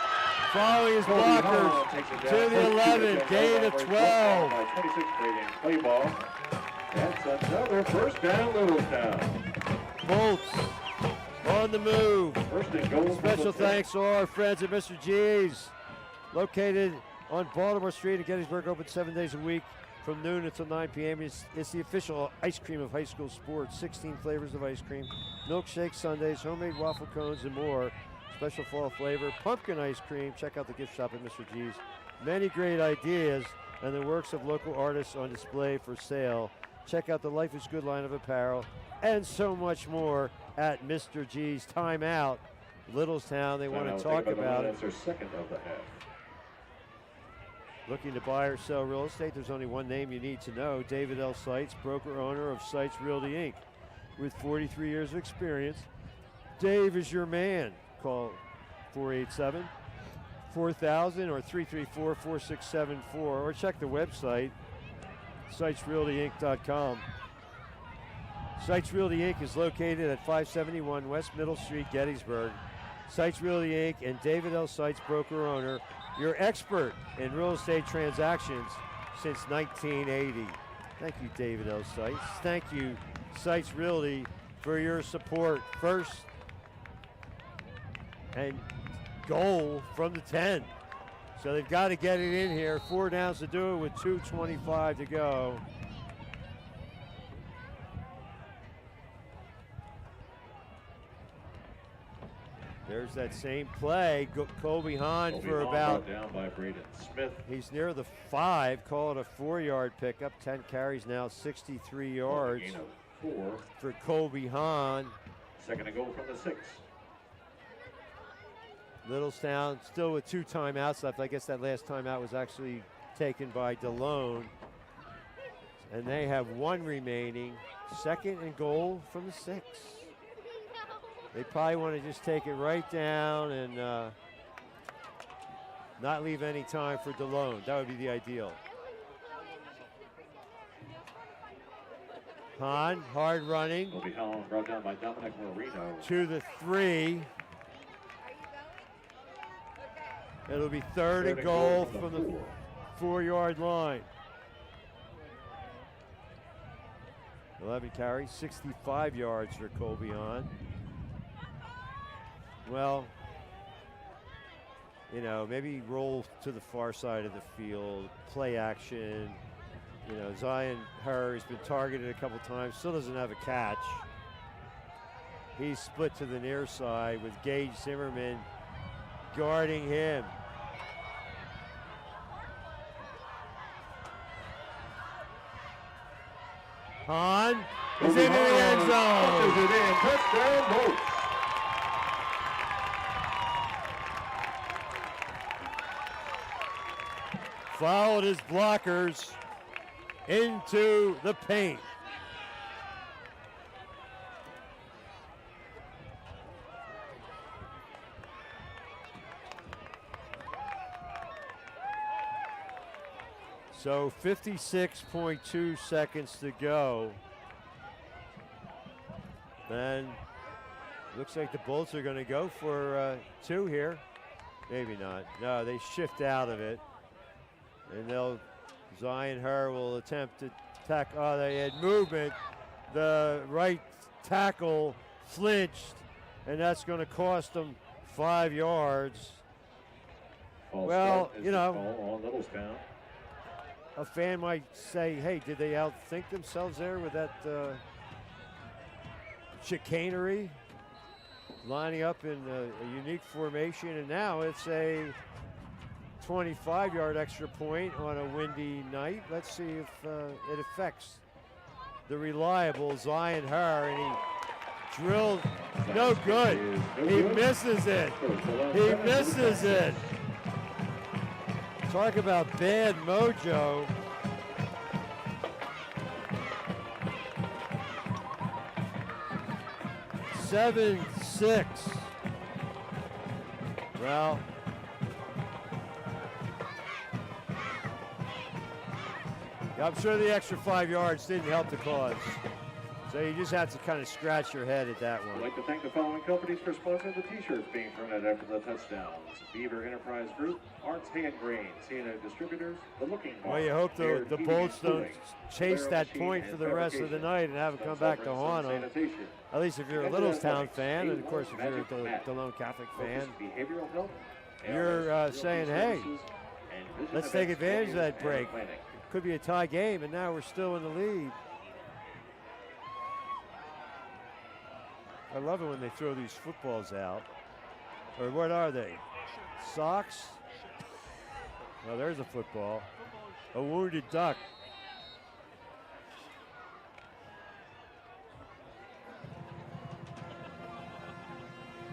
following his blockers to the 11, gain of 12. 26 play ball. That's another first down, Littlestown. Bolts on the move. First and goal. Special thanks to all our friends at Mr. G's, located on Baltimore Street in Gettysburg, open 7 days a week from noon until 9 p.m. It's the official ice cream of high school sports. 16 flavors of ice cream, milkshake sundaes, homemade waffle cones, and more. Special fall flavor, pumpkin ice cream. Check out the gift shop at Mr. G's. Many great ideas and the works of local artists on display for sale. Check out the Life is Good line of apparel and so much more at Mr. G's. Timeout. Littlestown, they want to talk about it. That's their second of the half. Looking to buy or sell real estate, there's only one name you need to know. David L. Seitz, broker owner of Seitz Realty Inc. With 43 years of experience, Dave is your man. Call 487-4000 or 334-4674 or check the website, SeittzRealtyInc.com. Seitz Realty Inc. is located at 571 West Middle Street, Gettysburg. Seitz Realty Inc. and David L. Seitz, broker owner, your expert in real estate transactions since 1980. Thank you, David L. Seitz. Thank you, Seitz Realty, for your support. First and goal from the 10. So they've got to get it in here. 4 downs to do it with 2:25 to go. There's that same play. Colby Hahn for about, down by Braden Smith. He's near the 5, call it a 4-yard pickup. 10 carries now, 63 yards Gain of 4. for Colby Hahn. Second and goal from the 6. Littlestown still with 2 timeouts left. I guess that last timeout was actually taken by Delone. And they have 1 remaining. Second and goal from the 6. They probably want to just take it right down and not leave any time for Delone. That would be the ideal. Hahn, hard running. Colby Hahn brought down by Dominic Marino. To the 3. It'll be third and goal from the 4-yard line. 11 carries, 65 yards for Colby Hahn. Well, you know, maybe roll to the far side of the field, play action. You know, Zion Herr has been targeted a couple times, still doesn't have a catch. He's split to the near side with Gage Zimmerman guarding him. Hahn is into the end zone. Touchdown, Bolts. Followed his blockers into the paint. So 56.2 seconds to go. And looks like the Bolts are going to go for 2 here. Maybe not. No, they shift out of it. And Zion Herr will attempt to tack. Oh, they had movement. The right tackle flinched, and that's going to cost them 5 yards. Well, you know, a fan might say, hey, did they outthink themselves there with that chicanery? Lining up in a unique formation, and now it's a 25-yard extra point on a windy night. Let's see if it affects the reliable Zion Herr, and he drilled, no good. He misses it. He misses it. Talk about bad mojo. Seven, 6. Well, I'm sure the extra 5 yards didn't help the cause. So you just have to kind of scratch your head at that one. I'd like to thank the following companies for sponsoring the t-shirts being thrown out after the touchdowns. Beaver Enterprise Group, Arts Hand Grain, C&O Distributors, The Looking Bar. Well, you hope the Bolts don't chase that point for the rest of the night and have it come back to haunt them. At least if you're a Littlestown fan, and of course if you're a Delone Catholic fan, you're saying, hey, let's take advantage of that break. Could be a tie game, and now we're still in the lead. I love it when they throw these footballs out. Or what are they? Socks? Well, there's a football. A wounded duck.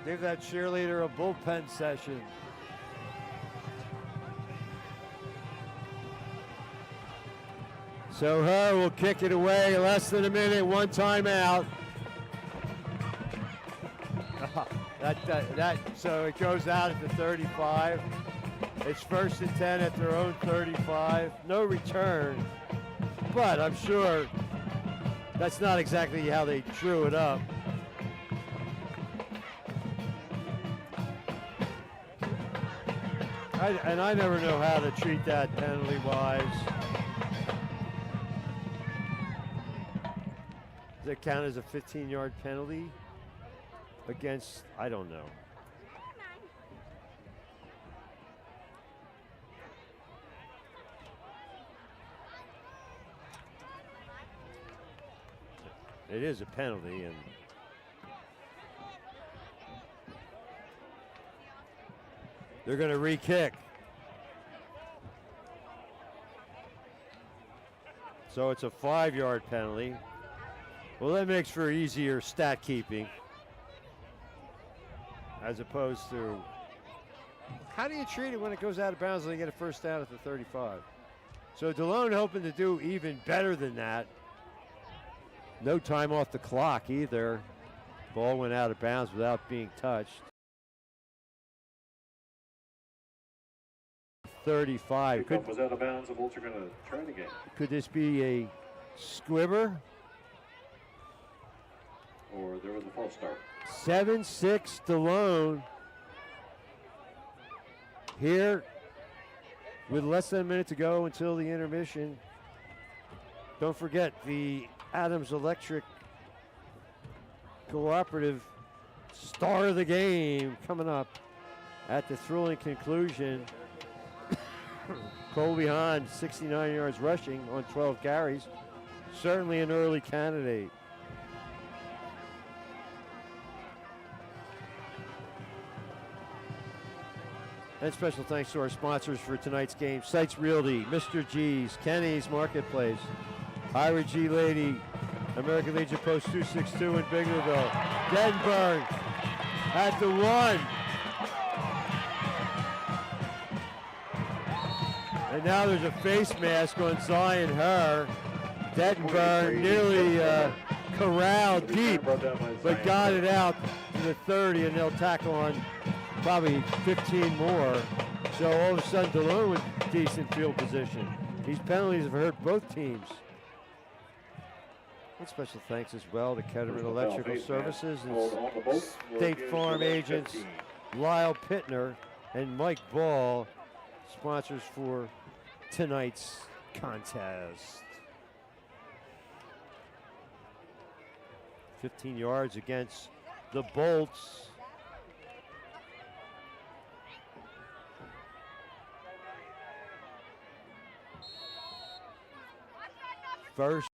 Give that cheerleader a bullpen session. So Herr will kick it away. Less than a minute, one timeout. So it goes out at the 35. It's 1st and 10 at their own 35. No return, but I'm sure that's not exactly how they drew it up. I never know how to treat that penalty-wise. Does it count as a 15-yard penalty? Against, I don't know. It is a penalty, and they're going to re-kick. So it's a 5-yard penalty. Well, that makes for easier stat keeping, as opposed to, how do you treat it when it goes out of bounds and they get a first down at the 35? So Delone hoping to do even better than that. No time off the clock either. Ball went out of bounds without being touched. 35. Kickoff was out of bounds. The Bolts are going to try it again. Could this be a squibber? Or there was a false start. 7-6 Delone. Here, with less than a minute to go until the intermission. Don't forget the Adams Electric Cooperative star of the game coming up at the thrilling conclusion. Colby Hahn, 69 yards rushing on 12 carries. Certainly an early candidate. And special thanks to our sponsors for tonight's game. Sites Realty, Mr. G's, Kenny's Marketplace, Ira G. Lady, American Legion Post 262 in Biglerville, Denburg at the 1. And now there's a face mask on Zion Herr. Denburg nearly corralled deep, but got it out to the 30, and they'll tackle on probably 15 more. So all of a sudden, Delone with decent field position. These penalties have hurt both teams. And special thanks as well to Ketterman Electrical Services and State Farm agents Lyle Pittner and Mike Ball, sponsors for tonight's contest. 15 yards against the Bolts. First.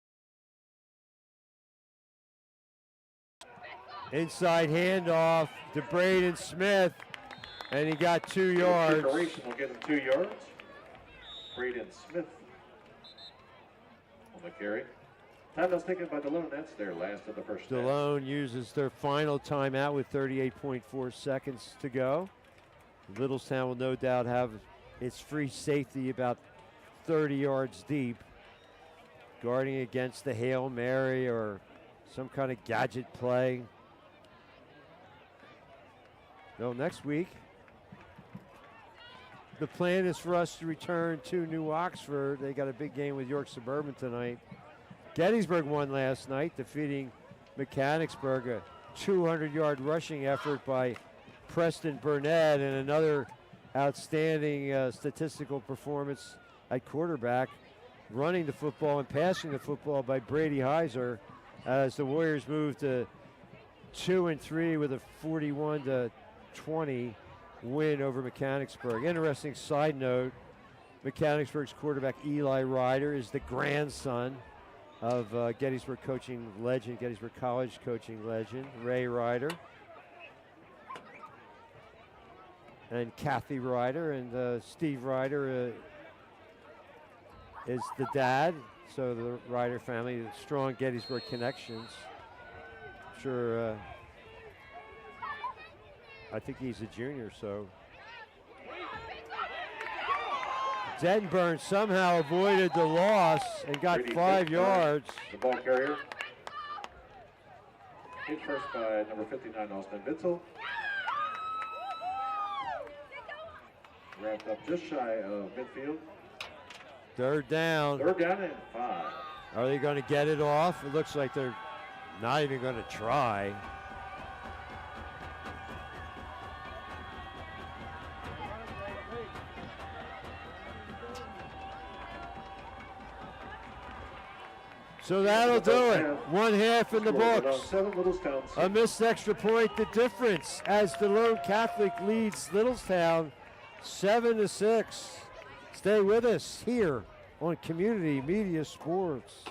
Inside handoff to Braden Smith. And he got 2 yards. Preparation will get him 2 yards. Braden Smith on the carry. Timeout's taken by Delone. That's their last of the first half. Delone uses their final timeout with 38.4 seconds to go. Littlestown will no doubt have its free safety about 30 yards deep, guarding against the Hail Mary or some kind of gadget play. No, next week, the plan is for us to return to New Oxford. They got a big game with York Suburban tonight. Gettysburg won last night, defeating Mechanicsburg, a 200-yard rushing effort by Preston Burnett, and another outstanding statistical performance at quarterback, running the football and passing the football by Brady Heiser, as the Warriors moved to 2-3 with a 41-20 win over Mechanicsburg. Interesting side note, Mechanicsburg's quarterback Eli Ryder is the grandson of Gettysburg coaching legend, Gettysburg College coaching legend, Ray Ryder. And Kathy Ryder, and Steve Ryder is the dad. So the Ryder family, strong Gettysburg connections. Sure, I think he's a junior, so. Denburn somehow avoided the loss and got 5 yards. The ball carrier. Hit first by number 59, Austin Bitzel. Wrapped up just shy of midfield. Third down. Third down and 5. Are they going to get it off? It looks like they're not even going to try. So that'll do it. 1 half in the books. A missed extra point, the difference, as Delone Catholic leads Littlestown 7-6. Stay with us here on Community Media Sports.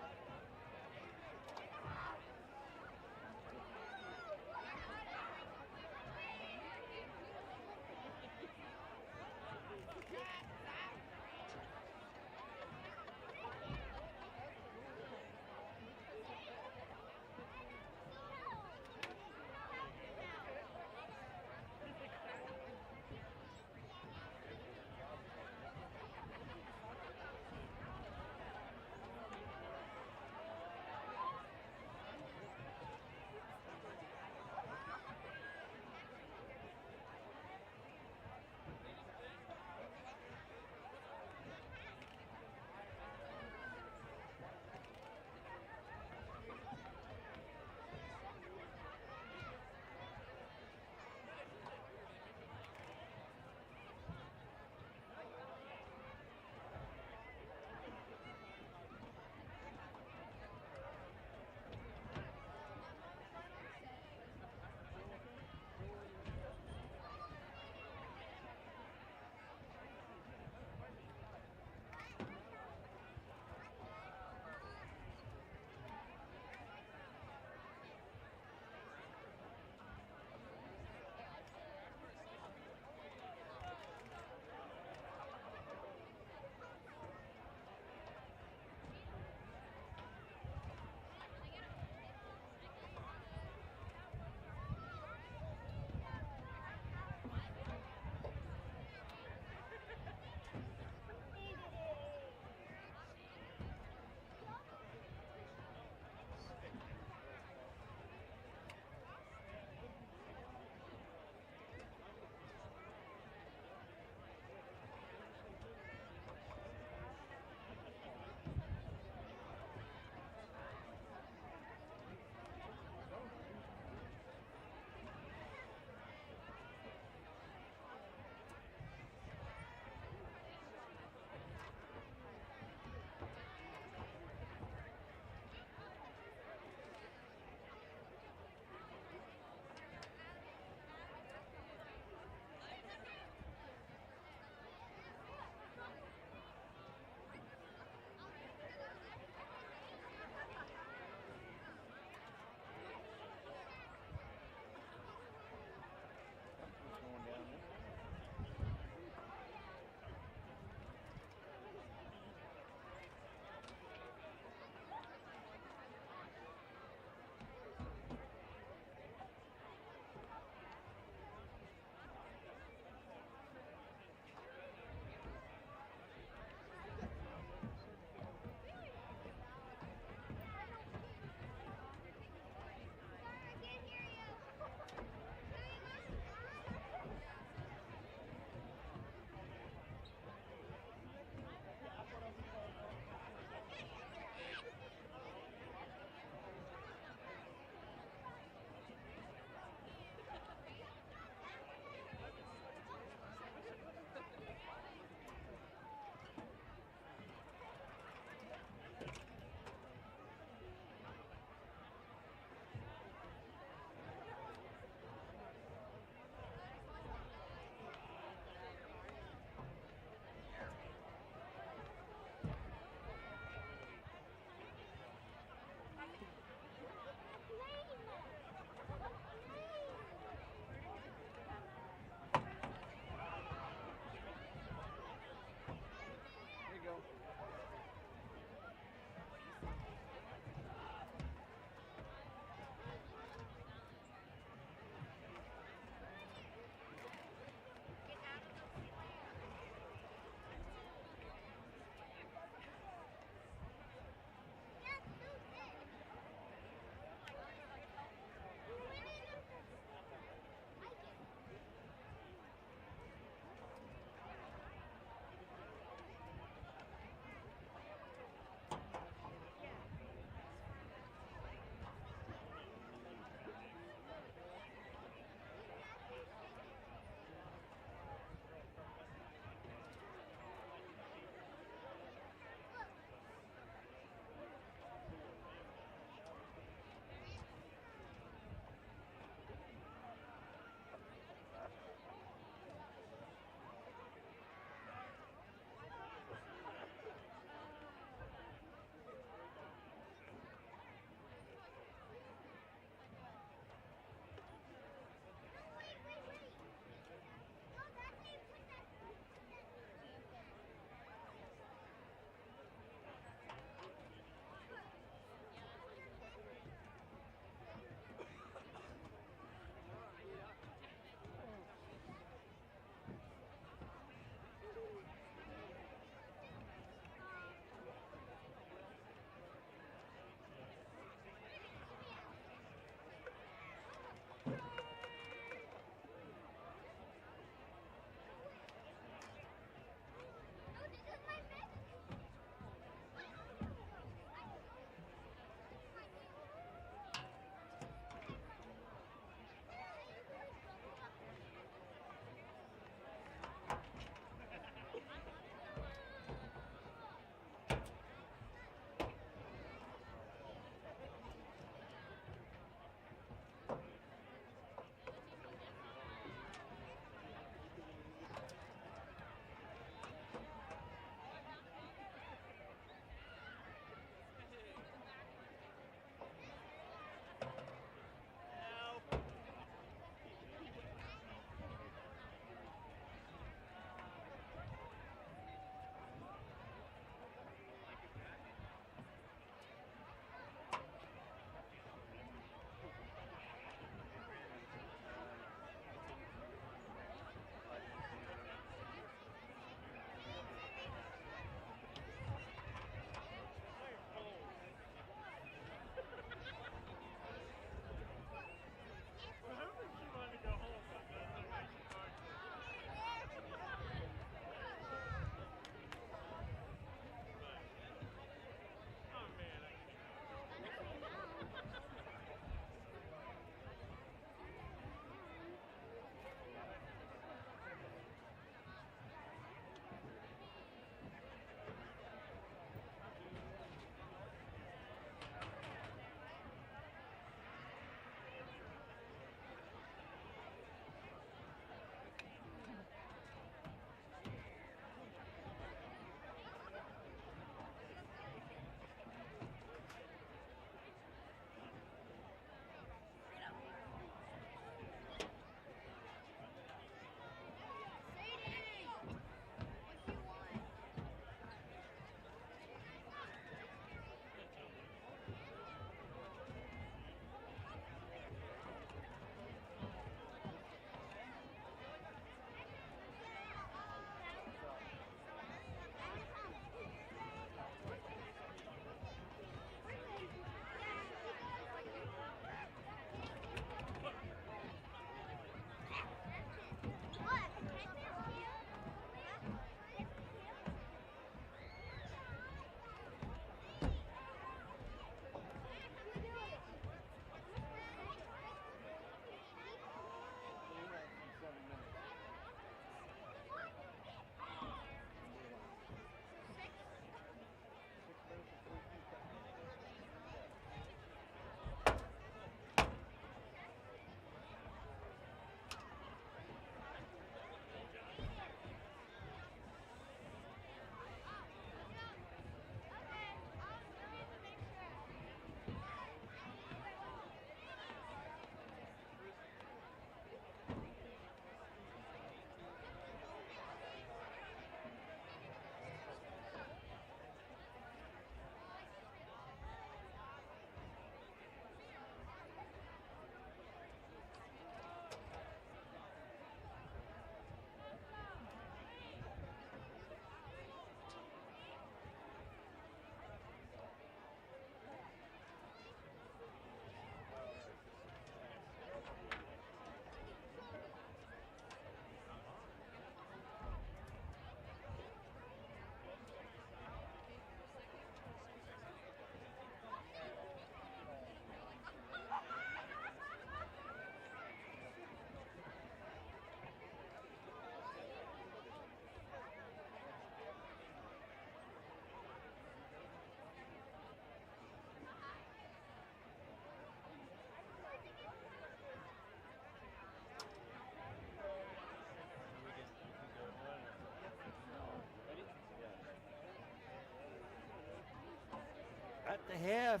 half.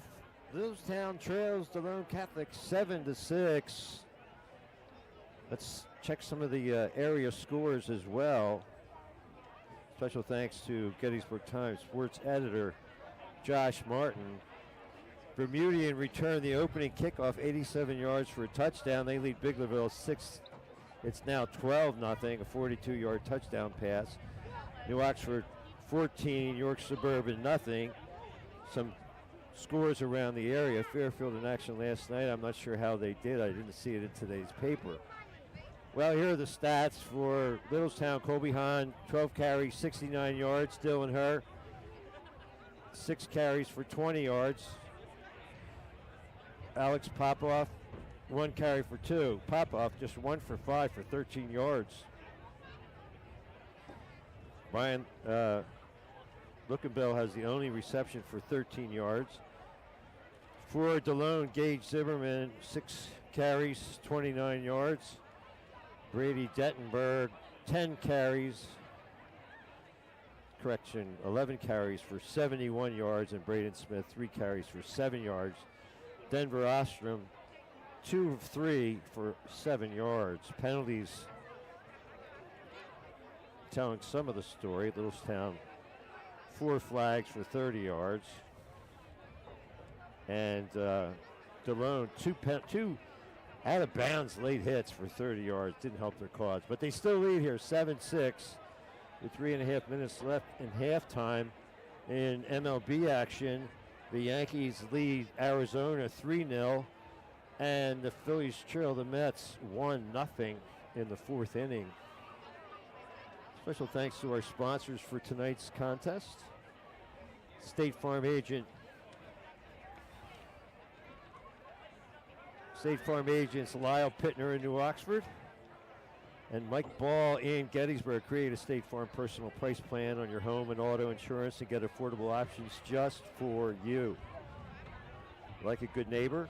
Littlestown trails Delone Catholic 7-6. Let's check some of the area scores as well. Special thanks to Gettysburg Times sports editor Josh Martin. Bermudian returned the opening kickoff 87 yards for a touchdown. They lead Biglerville 6. It's now 12-0, a 42-yard touchdown pass. New Oxford 14, York Suburban nothing. Some scores around the area. Fairfield in action last night. I'm not sure how they did. I didn't see it in today's paper. Well, here are the stats for Littlestown. Colby Hahn, 12 carries, 69 yards. Dylan Herr, 6 carries for 20 yards. Alex Popoff, 1 carry for 2. Popoff just 1 for 5 for 13 yards. Brian Lookenbill has the only reception for 13 yards. For Delone, Gage Zimmerman, 6 carries, 29 yards. Brady Dettenberg, 10 carries. 11 carries for 71 yards. And Braden Smith, 3 carries for 7 yards. Denver Ostrom, 2 of 3 for 7 yards. Penalties telling some of the story. Littlestown, 4 flags for 30 yards. And Delone, 2 out of bounds late hits for 30 yards. Didn't help their cause. But they still lead here 7-6 with 3.5 minutes left in halftime. In MLB action, the Yankees lead Arizona 3-0. And the Phillies trail the Mets 1-0 in the 4th inning. Special thanks to our sponsors for tonight's contest. State Farm agents Lyle Pittner in New Oxford and Mike Ball in Gettysburg. Create a State Farm personal price plan on your home and auto insurance and get affordable options just for you. Like a good neighbor,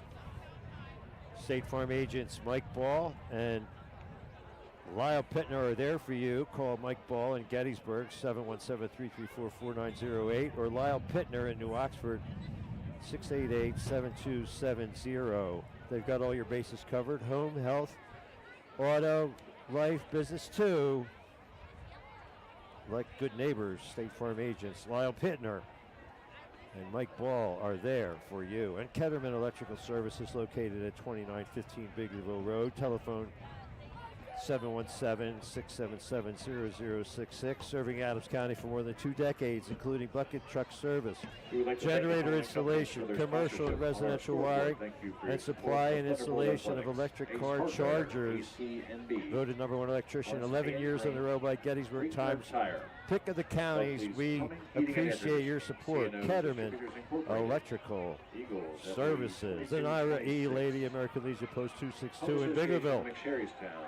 State Farm agents Mike Ball and Lyle Pittner are there for you. Call Mike Ball in Gettysburg, 717-334-4908, or Lyle Pittner in New Oxford, 688-7270. They've got all your bases covered. Home, health, auto, life, business too. Like good neighbors, State Farm agents Lyle Pittner and Mike Ball are there for you. And Ketterman Electrical Services located at 2915 Biglerville Road. Telephone 717-677-0066, serving Adams County for more than 2 decades, including bucket truck service, generator installation, commercial and residential wiring, and supply and installation of electric car chargers. Voted #1 electrician 11 years in a row by Gettysburg Times. Pick of the counties. We appreciate your support. Ketterman Electrical Services. And Ira E. Lady American Legion Post 262 in Biglerville.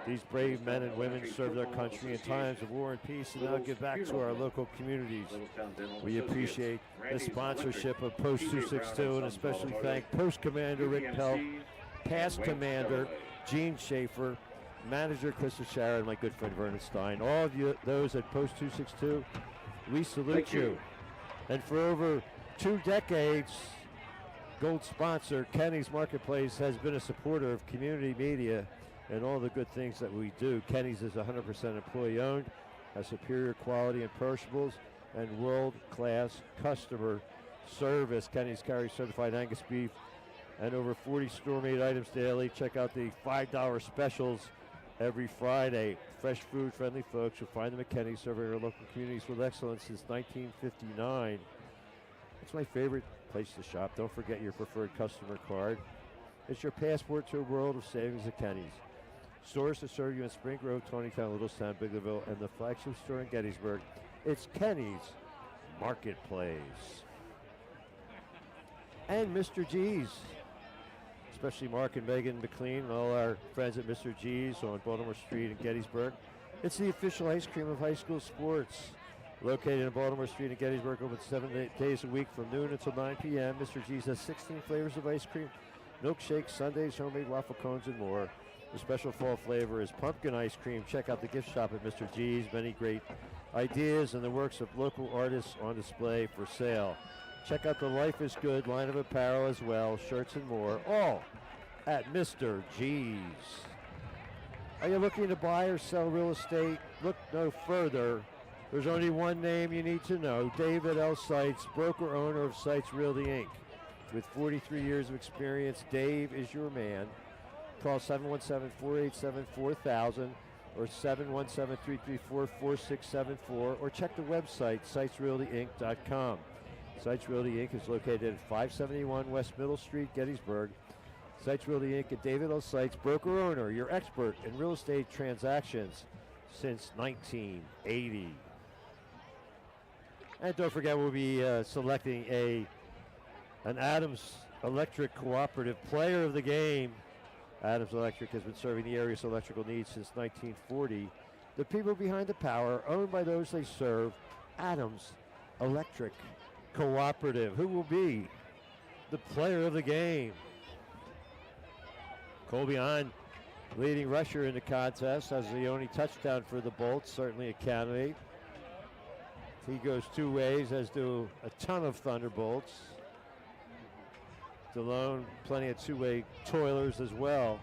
These brave men and women serve their country in times of war and peace and now give back to our local communities. We appreciate the sponsorship of Post 262 and especially thank Post Commander Rick Pelt, Past Commander Gene Schaefer, Manager Krista Shara, and my good friend Vernon Stein. All of you, those at Post 262, we salute you. And for over 2 decades, gold sponsor Kenny's Marketplace has been a supporter of community media and all the good things that we do. Kenny's is 100% employee owned, has superior quality and perishables, and world-class customer service. Kenny's carries certified Angus beef and over 40 store-made items daily. Check out the $5 specials every Friday. Fresh food, friendly folks. You'll find them at Kenny's, serving our local communities with excellence since 1959. It's my favorite place to shop. Don't forget your preferred customer card. It's your passport to a world of savings at Kenny's. Stores to serve you in Spring Grove, Tonytown, Littlestown, Biglerville, and the flagship store in Gettysburg. It's Kenny's Marketplace. And Mr. G's. Especially Mark and Megan McLean and all our friends at Mr. G's on Baltimore Street in Gettysburg. It's the official ice cream of high school sports. Located in Baltimore Street in Gettysburg, open 7 days a week from noon until 9 p.m. Mr. G's has 16 flavors of ice cream, milkshakes, sundaes, homemade waffle cones, and more. The special fall flavor is pumpkin ice cream. Check out the gift shop at Mr. G's. Many great ideas and the works of local artists on display for sale. Check out the Life is Good line of apparel as well, shirts and more, all at Mr. G's. Are you looking to buy or sell real estate? Look no further. There's only one name you need to know, David L. Seitz, broker owner of Seitz Realty Inc. With 43 years of experience, Dave is your man. Call 717-487-4000 or 717-334-4674 or check the website, SeitsRealtyInc.com. Seitz Realty Inc. is located at 571 West Middle Street, Gettysburg. Seitz Realty Inc. and David L. Seitz, broker owner, your expert in real estate transactions since 1980. And don't forget, we'll be selecting an Adams Electric Cooperative Player of the Game. Adams Electric has been serving the area's electrical needs since 1940. The people behind the power, owned by those they serve, Adams Electric Cooperative. Who will be the player of the game? Colby Hahn, leading rusher in the contest, has the only touchdown for the Bolts, certainly a candidate. He goes two ways, as do a ton of Thunderbolts. Delone, plenty of two-way toilers as well.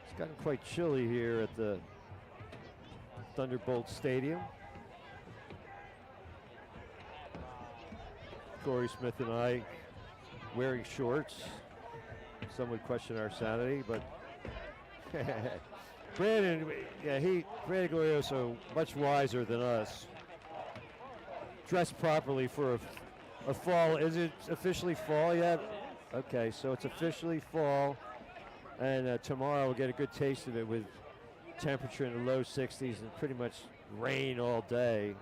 It's gotten quite chilly here at the Thunderbolt Stadium. Corey Smith and I wearing shorts. Some would question our sanity, but Brandon Glorioso, much wiser than us. Dressed properly for a fall. Is it officially fall yet? Okay, so it's officially fall, and tomorrow we'll get a good taste of it with temperature in the low 60s and pretty much rain all day.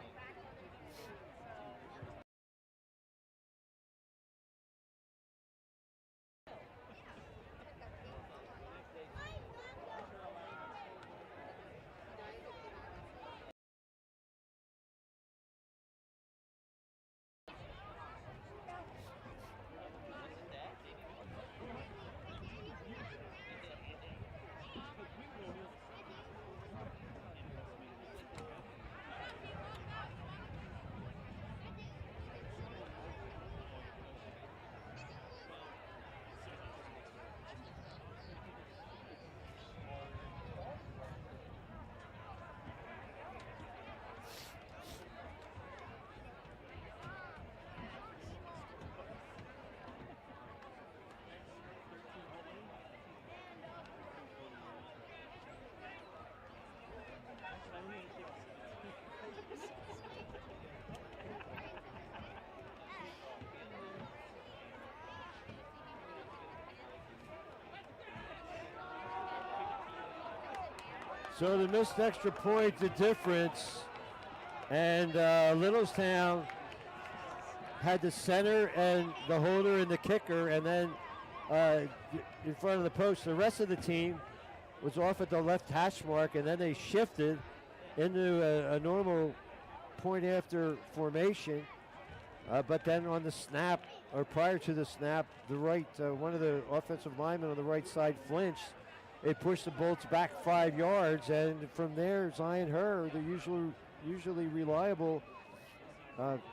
So the missed extra point, the difference, and Littlestown had the center and the holder and the kicker, and then in front of the post. The rest of the team was off at the left hash mark, and then they shifted into a normal point after formation. But then on the snap, or prior to the snap, the right one of the offensive linemen on the right side flinched. It pushed the Bolts back 5 yards, and from there, Zion Herr, the usually reliable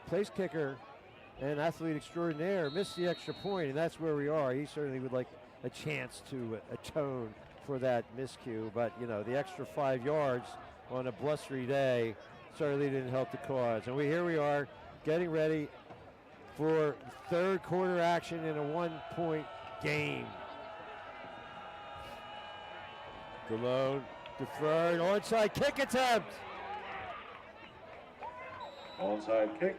place kicker and athlete extraordinaire, missed the extra point, and that's where we are. He certainly would like a chance to atone for that miscue, but you know, the extra 5 yards on a blustery day certainly didn't help the cause. And here we are, getting ready for third quarter action in a 1-point game. Delone, deferred, onside kick attempt. Onside kick.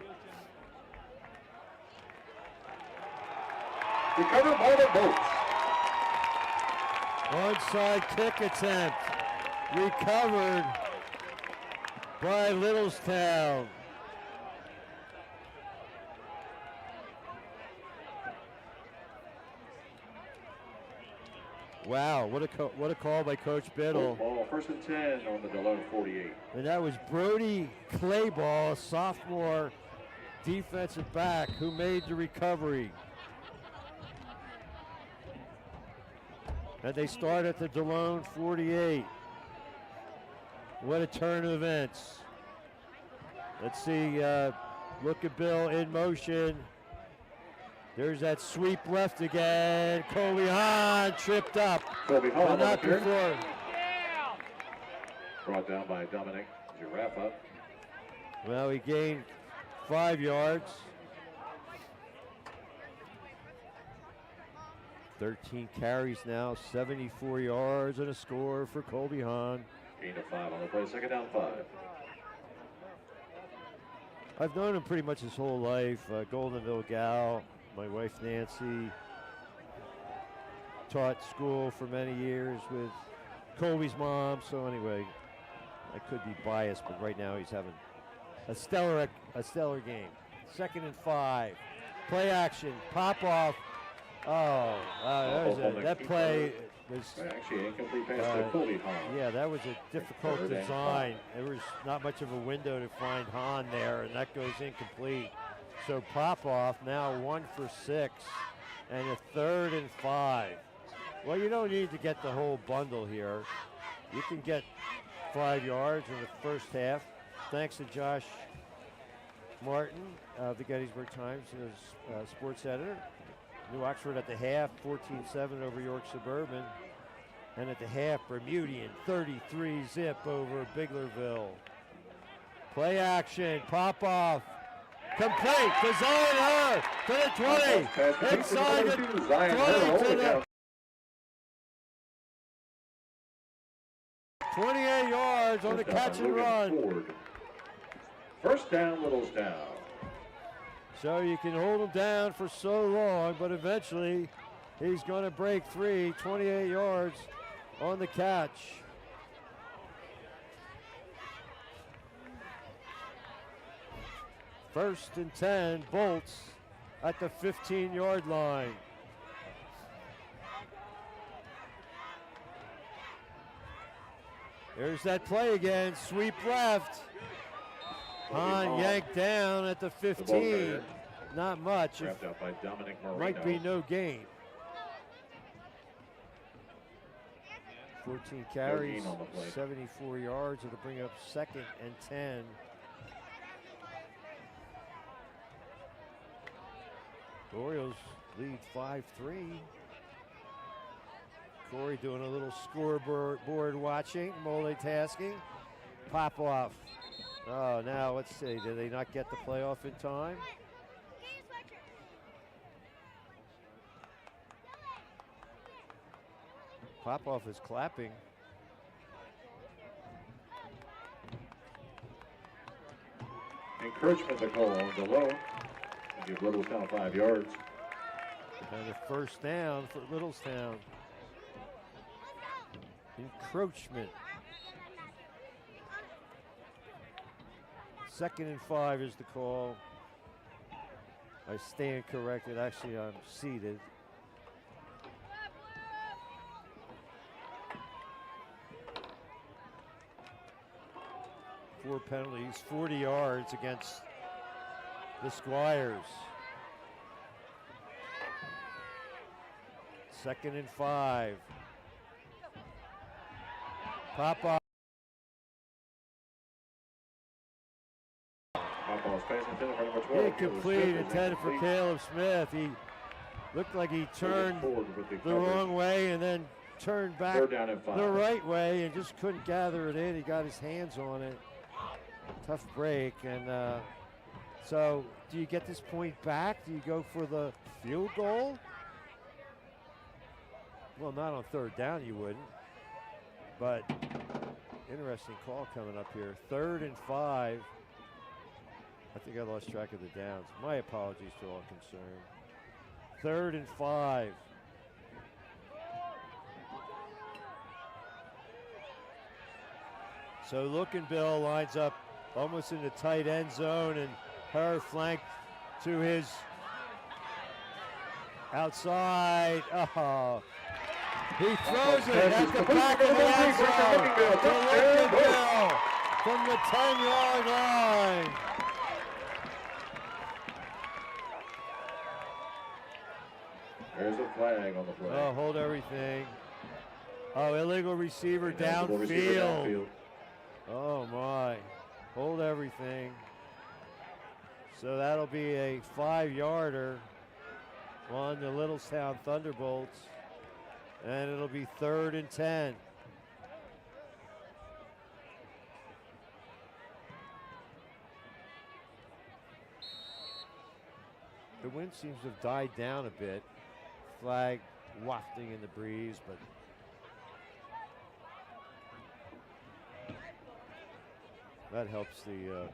Recovered by the Bolts. Onside kick attempt. Recovered by Littlestown. Wow, what a call by Coach Biddle. Ball, 1st and 10 on the Delone 48. And that was Brody Clayball, a sophomore defensive back, who made the recovery. And they start at the Delone 48. What a turn of events. Let's see, look at Bill in motion. There's that sweep left again. Colby Hahn tripped up. Colby Hahn but not on the before. Brought down by Dominic Giraffa. Well, he gained 5 yards. 13 carries now, 74 yards and a score for Colby Hahn. Gain of 5 on the play, second down 5. I've known him pretty much his whole life. Goldenville gal, my wife Nancy. Taught school for many years with Colby's mom. So anyway, I could be biased, but right now he's having a stellar game. 2nd and 5. Play action, pop off. Oh, that play was actually incomplete pass to Colby Hahn. Yeah, that was a difficult design. There was not much of a window to find Hahn there, and that goes incomplete. So pop off now 1 for 6, and a 3rd and 5. Well, you don't need to get the whole bundle here. You can get 5 yards in the first half, thanks to Josh Martin of the Gettysburg Times, as sports editor. New Oxford at the half, 14-7 over York Suburban. And at the half, Bermudian, 33-zip over Biglerville. Play action, pop off. Complete to Zion Hurr to the 20. Inside the 20 to the 28 yards on the catch and run. First down, Littlestown. So you can hold him down for so long, but eventually he's going to break free, 28 yards on the catch. First and 10, Bolts at the 15-yard line. There's that play again, sweep left. Hahn yanked down at the 15. Not much. Wrapped up by Dominic Marino. Might be no gain. 14 carries, 74 yards. It'll bring up 2nd and 10. The Orioles lead 5-3. Corey doing a little scoreboard watching, multitasking. Pop off. Oh, now let's see. Did they not get the playoff in time? Popoff is clapping. Encouragement to call on Delone. Give Littlestown 5 yards. And a first down for Littlestown. Encroachment. 2nd and 5 is the call. I stand corrected. Actually, I'm seated. Four penalties, 40 yards against the Squires. 2nd and 5. Pop off. Incomplete, intended for Caleb Smith. He looked like he turned the wrong way and then turned back the right way and just couldn't gather it in. He got his hands on it. Tough break. And so do you get this point back? Do you go for the field goal? Well, not on 3rd down you wouldn't. But interesting call coming up here. 3rd and 5. I think I lost track of the downs. My apologies to all concerned. 3rd and 5. So looking Bill lines up almost in the tight end zone, and her flanked to his outside. Oh, he throws it at the back of the end zone to Lincoln Bill from the 10-yard line. There's a flag on the play. Oh, hold everything. Oh, illegal receiver downfield. Oh my, hold everything. So that'll be a 5-yarder on the Littlestown Thunderbolts, and it'll be 3rd and 10. The wind seems to have died down a bit. Flag wafting in the breeze, but that helps the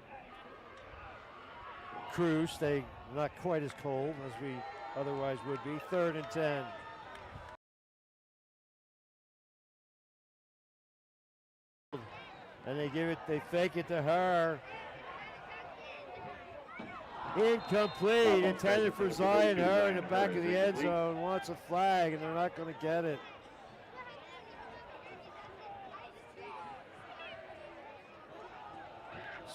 crew stay not quite as cold as we otherwise would be. 3rd and 10. And they fake it to her. Incomplete, intended for Zion. Her in the back of the end zone wants a flag, and they're not going to get it.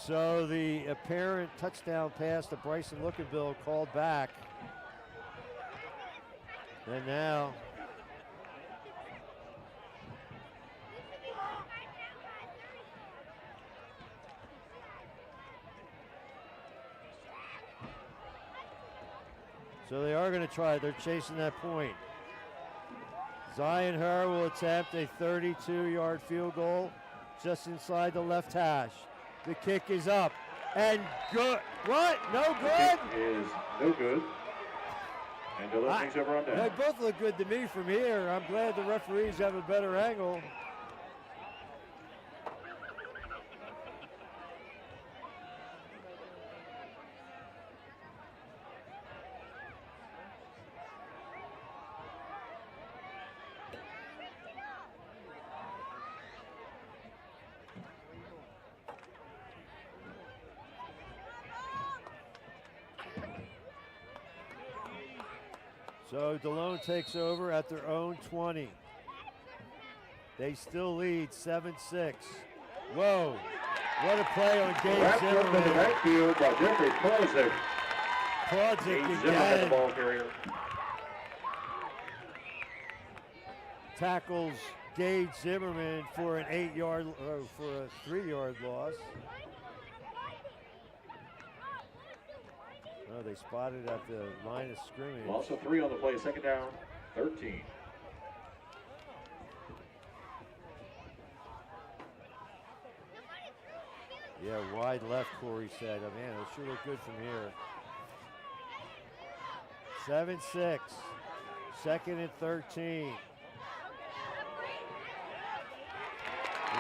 So the apparent touchdown pass to Bryson Lookinbill called back. And now so they are going to try. They're chasing that point. Zion Her will attempt a 32-yard field goal just inside the left hash. The kick is up and good. What? No good? The kick is no good. And Delone takes over on down. They both look good to me from here. I'm glad the referees have a better angle. So Delone takes over at their own 20. They still lead 7-6. Whoa, what a play on Gabe Wrapped up in the Zimmerman. backfield by Jeffrey Plodzik. Plodzik Zimmerman, the again ball carrier. tackles Gage Zimmerman for an 3-yard loss. Oh, they spotted at the line of scrimmage. Loss of 3 on the play, 2nd down, 13. Yeah, wide left, Corey said. Oh, man, it sure look good from here. 7-6. 2nd and 13.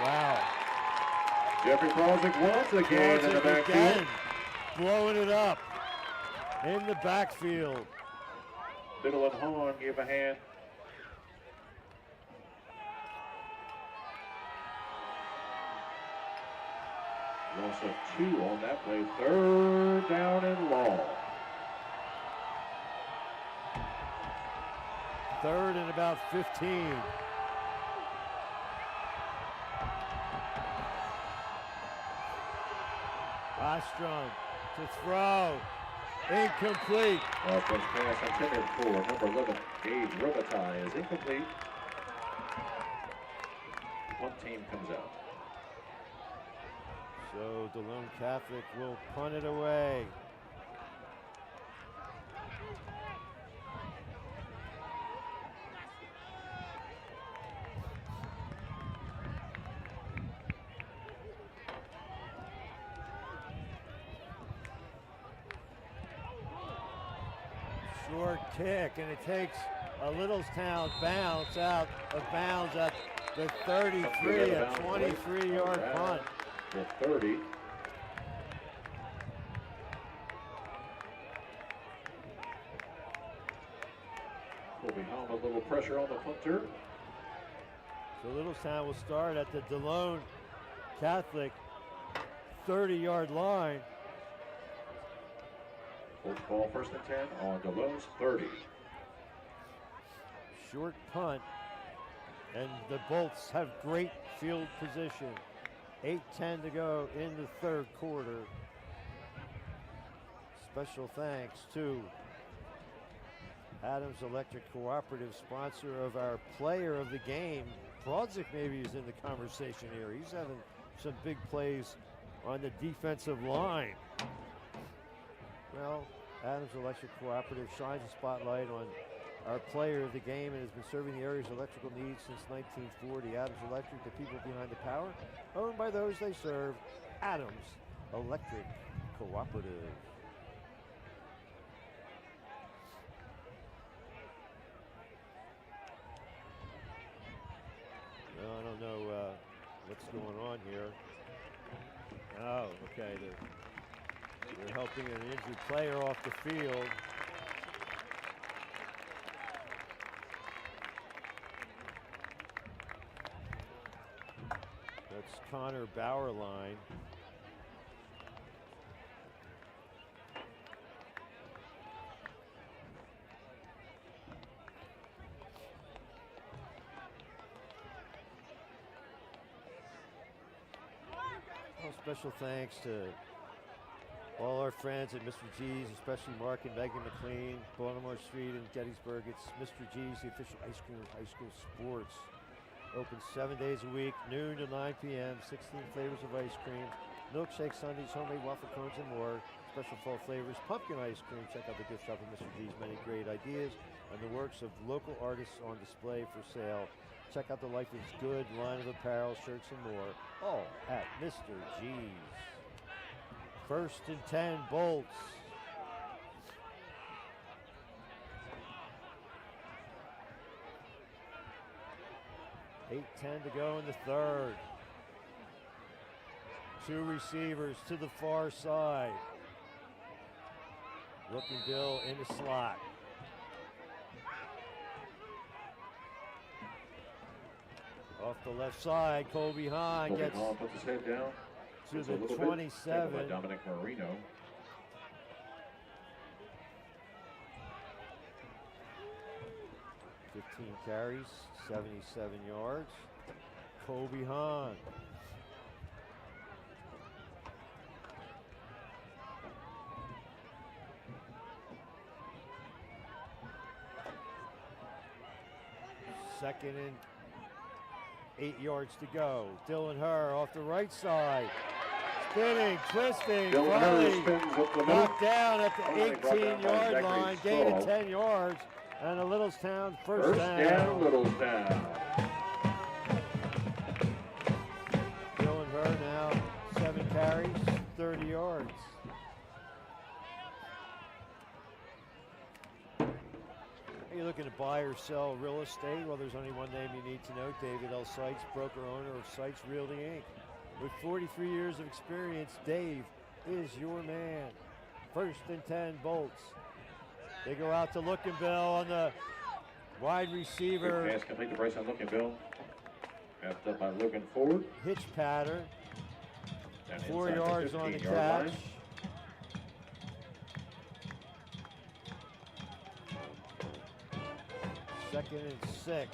Wow. Jeffrey Plodzik once again in the Plodzik backfield. again, blowing it up in the backfield. Biddle and Horn gave a hand. Loss of 2 on that play. 3rd down and long. 3rd and about 15. Ostrom to throw. Incomplete. Offense pass intended for number 11, Gage Robitaille, is incomplete. Punt team comes out. So Delone Catholic will punt it away. Short kick, and it takes a Littlestown bounce out of bounds at the 33, a 23-yard punt. The 30. Will be home a little pressure on the punter. So Littlestown will start at the Delone Catholic 30-yard line. Ball 1st and 10 on Delone's 30. Short punt, and the Bolts have great field position. 8:10 to go in the 3rd quarter. Special thanks to Adams Electric Cooperative, sponsor of our player of the game. Plodzik maybe is in the conversation here. He's having some big plays on the defensive line. Well, Adams Electric Cooperative shines a spotlight on our player of the game and has been serving the area's electrical needs since 1940. Adams Electric, the people behind the power, owned by those they serve. Adams Electric Cooperative. Well, I don't know what's going on here. Oh, okay. They're helping an injured player off the field. That's Connor Bauerline. Special thanks to all our friends at Mr. G's, especially Mark and Megan McLean, Baltimore Street in Gettysburg. It's Mr. G's, the official ice cream of high school sports. Open 7 days a week, noon to 9 p.m., 16 flavors of ice cream, milkshake sundaes, homemade waffle cones, and more. Special fall flavors, pumpkin ice cream. Check out the gift shop of Mr. G's. Many great ideas and the works of local artists on display for sale. Check out the Life is Good line of apparel, shirts, and more, all at Mr. G's. 1st and 10, Bolts. $8:10 to go in the third. Two receivers to the far side. Looking Bill in the slot. Off the left side, Colby Hahn gets puts his head down to the 27. By Dominic Marino. 15 carries, 77 yards. Colby Hahn. Second and 8 yards to go. Dylan Herr off the right side. Spinning, twisting, finally knocked down at the 18-yard line, gain of 10 yards, and a Littlestown first down. Littlestown. Dylan Herr now 7 carries, 30 yards. Are you looking to buy or sell real estate? Well, there's only one name you need to know. David L. Seitz, broker owner of Seitz Realty Inc. With 43 years of experience, Dave is your man. 1st and 10, Bolts. They go out to Looking Bill on the wide receiver. Good pass complete to Bryce on Looking Bill. Wrapped up by Looking forward. Hitch pattern. And 4 inside yards on the 15-yard catch. line. 2nd and 6.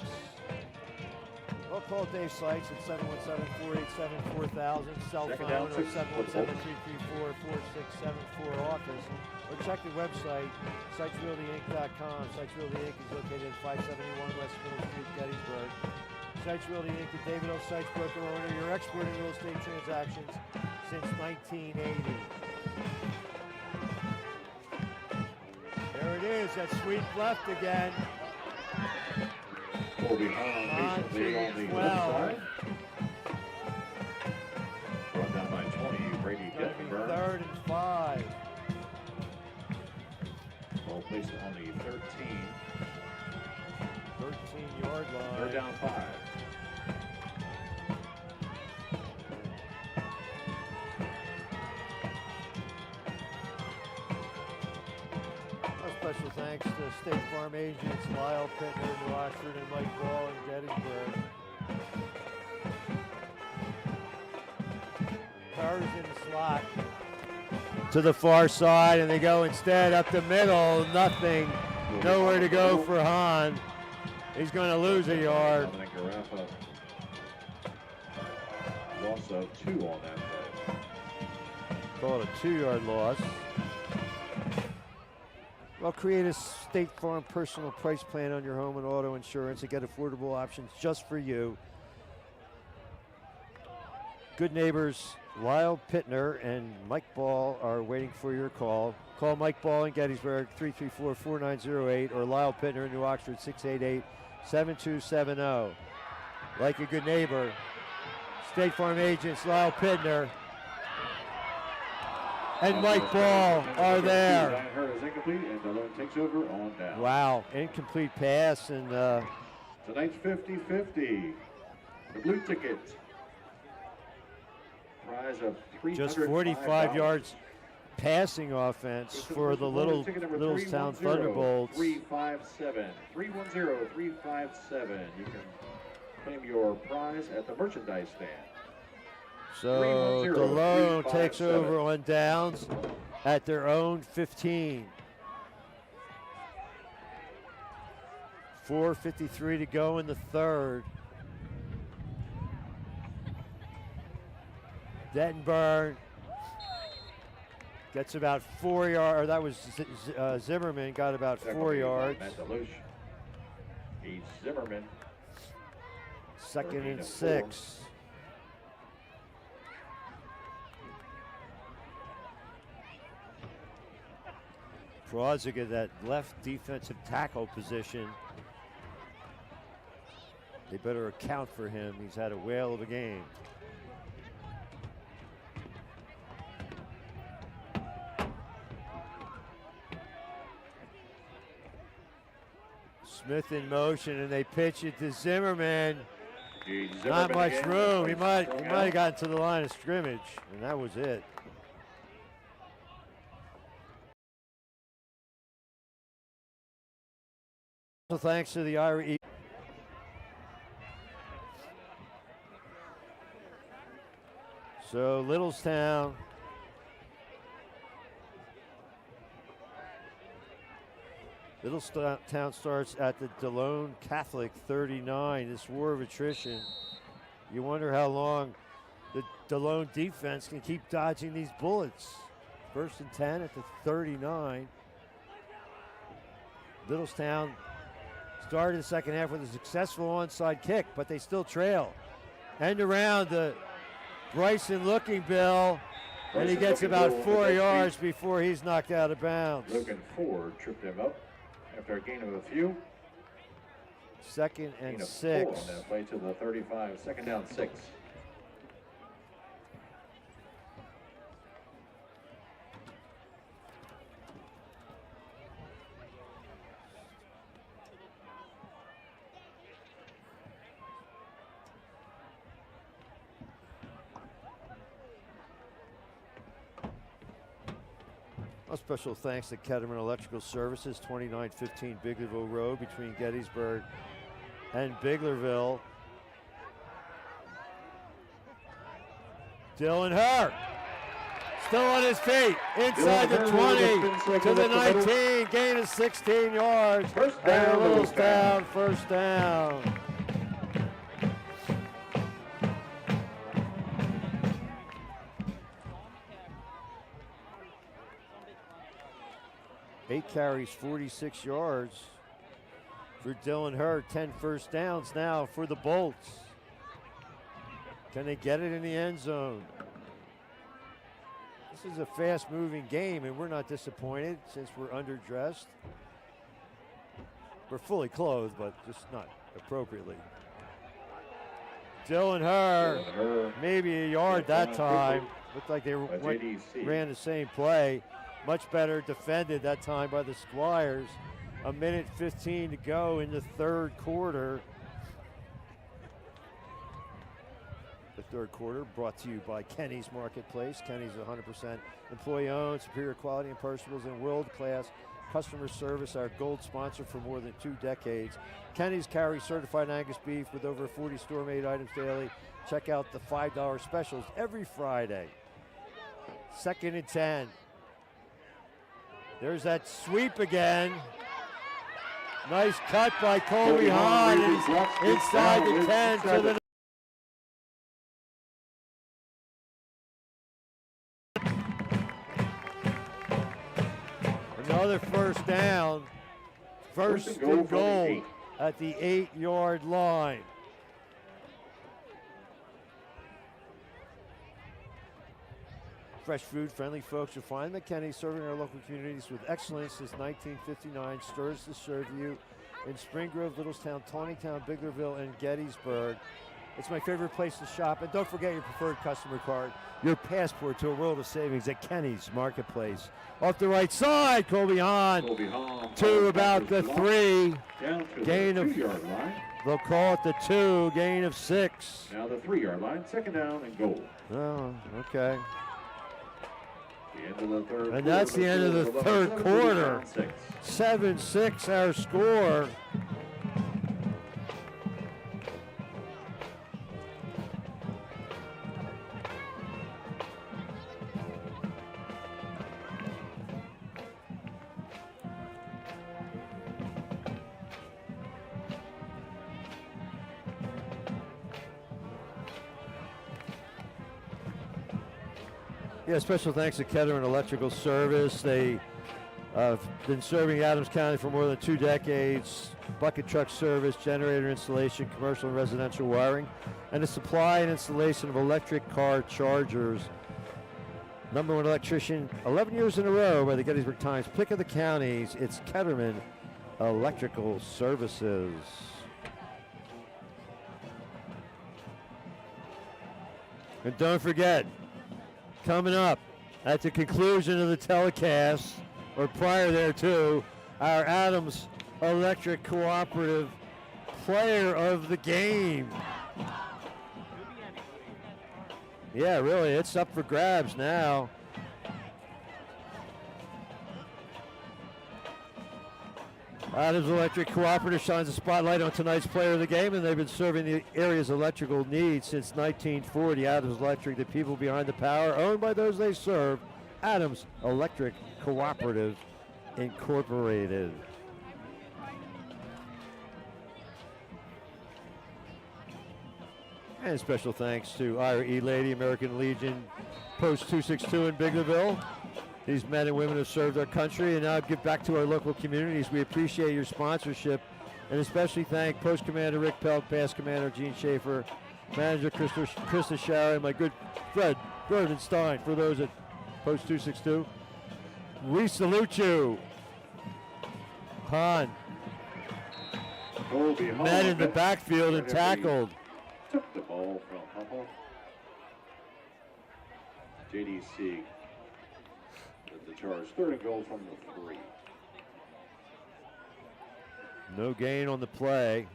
Well, call Dave Seitz at 717-487-4000, cell Second phone, down, or 717-334-4674 office, or check the website, SeittzRealtyInc.com. Seitz Realty Inc. is located at 571 West Middle Street, Gettysburg. Seitz Realty Inc. and David L. Seitz, broker owner, your expert in real estate transactions since 1980. There it is, that sweep left again. Colby Hahn patiently on the left side. Brought down by 20, Brady Dettenberg. 3rd and 5. Ball placed on the 13-yard line. 3rd down 5. Special thanks to State Farm agents Lyle Pittner in Rockford and Mike Ball in Gettysburg. Herr's in the slot to the far side, and they go instead up the middle. Nothing, nowhere to go for Hahn. He's going to lose a yard. Dominic Garaffa. Loss of 2 on that play. Call it a 2-yard loss. Well, create a State Farm personal price plan on your home and auto insurance and get affordable options just for you. Good neighbors Lyle Pittner and Mike Ball are waiting for your call. Call Mike Ball in Gettysburg, 334-4908, or Lyle Pittner in New Oxford, 688-7270. Like a good neighbor, State Farm agents Lyle Pittner and Mike Ball are there. Her is incomplete, and Delone takes over on down. Wow, incomplete pass, and tonight's 50-50. The blue ticket. Prize of $305. just 45 yards passing offense for the Littlestown Thunderbolts. 357. 310-357. You can claim your prize at the merchandise stand. So Delone takes over on downs at their own 15. 4:53 to go in the third. Dettenburn gets about 4 yards. That was Zimmerman got about 4 yards. Zimmerman. 2nd and 6. Prozic at that left defensive tackle position. They better account for him. He's had a whale of a game. Smith in motion, and they pitch it to Zimmerman. Not much room. He might have gotten to the line of scrimmage, and that was it. So thanks to the Irish. So Littlestown starts at the Delone Catholic 39. This war of attrition. You wonder how long the Delone defense can keep dodging these bullets. 1st and 10 at the 39. Littlestown started the second half with a successful onside kick, but they still trail. End around the Bryson looking Bill, and he gets about 4 yards before he's knocked out of bounds. Logan Ford tripped him up after a gain of a few. 2nd and Gain of 6. 4 on that play to the 35. 2nd down 6. A special thanks to Ketterman Electrical Services, 2915 Biglerville Road between Gettysburg and Biglerville. Dylan Hurd still on his feet, inside the 20 to the 19, gain of 16 yards. First down, Littlestown, first down. Eight carries, 46 yards for Dylan Hurd. 10 first downs now for the Bolts. Can they get it in the end zone? This is a fast-moving game, and we're not disappointed since we're underdressed. We're fully clothed, but just not appropriately. Dylan Hurd, maybe a yard that time. Looked like they ran the same play. Much better defended that time by the Squires. 1:15 to go in the third quarter. The third quarter brought to you by Kenny's Marketplace. Kenny's 100% employee-owned, superior quality and perishables, and world-class customer service. Our gold sponsor for more than 2 decades. Kenny's carries certified Angus beef with over 40 store-made items daily. Check out the $5 specials every Friday. 2nd and 10. There's that sweep again. Nice cut by Colby Hahn inside the 10 to the another first down. First and goal at the 8-yard line. fresh food, friendly folks. You'll find them at Kenny's, serving our local communities with excellence since 1959. Stores to serve you in Spring Grove, Littlestown, Tawnytown, Biglerville, and Gettysburg. It's my favorite place to shop. And don't forget your preferred customer card, your passport to a world of savings at Kenny's Marketplace. Off the right side, Colby Hahn to about the 3. Down to Gain the of 2-yard line. They'll call it the 2, gain of 6. Now the 3-yard line, second down and goal. Oh, okay. The end of the third And that's the end of the third quarter. 7-6 our score. Yeah, special thanks to Kettering Electrical Service. They have been serving Adams County for more than 2 decades. Bucket truck service, generator installation, commercial and residential wiring, and the supply and installation of electric car chargers. Number 1 electrician, 11 years in a row by the Gettysburg Times. Pick of the counties, it's Kettering Electrical Services. And don't forget, coming up at the conclusion of the telecast, or prior thereto, our Adams Electric Cooperative Player of the Game. Yeah, really, it's up for grabs now. Adams Electric Cooperative shines a spotlight on tonight's player of the game, and they've been serving the area's electrical needs since 1940. Adams Electric, the people behind the power, owned by those they serve. Adams Electric Cooperative Incorporated. And special thanks to Ira E. Lady, American Legion, Post 262 in Biglerville. These men and women have served our country and now give back to our local communities. We appreciate your sponsorship, and especially thank Post Commander Rick Pelt, Past Commander Gene Schaefer, Manager Krista Shower, and my good Fred Burdenstein for those at Post 262. We salute you. Hahn met in the backfield and tackled. Took the ball from Hummel. J.D. Sieg with the charge. Third and goal from the 3. No gain on the play.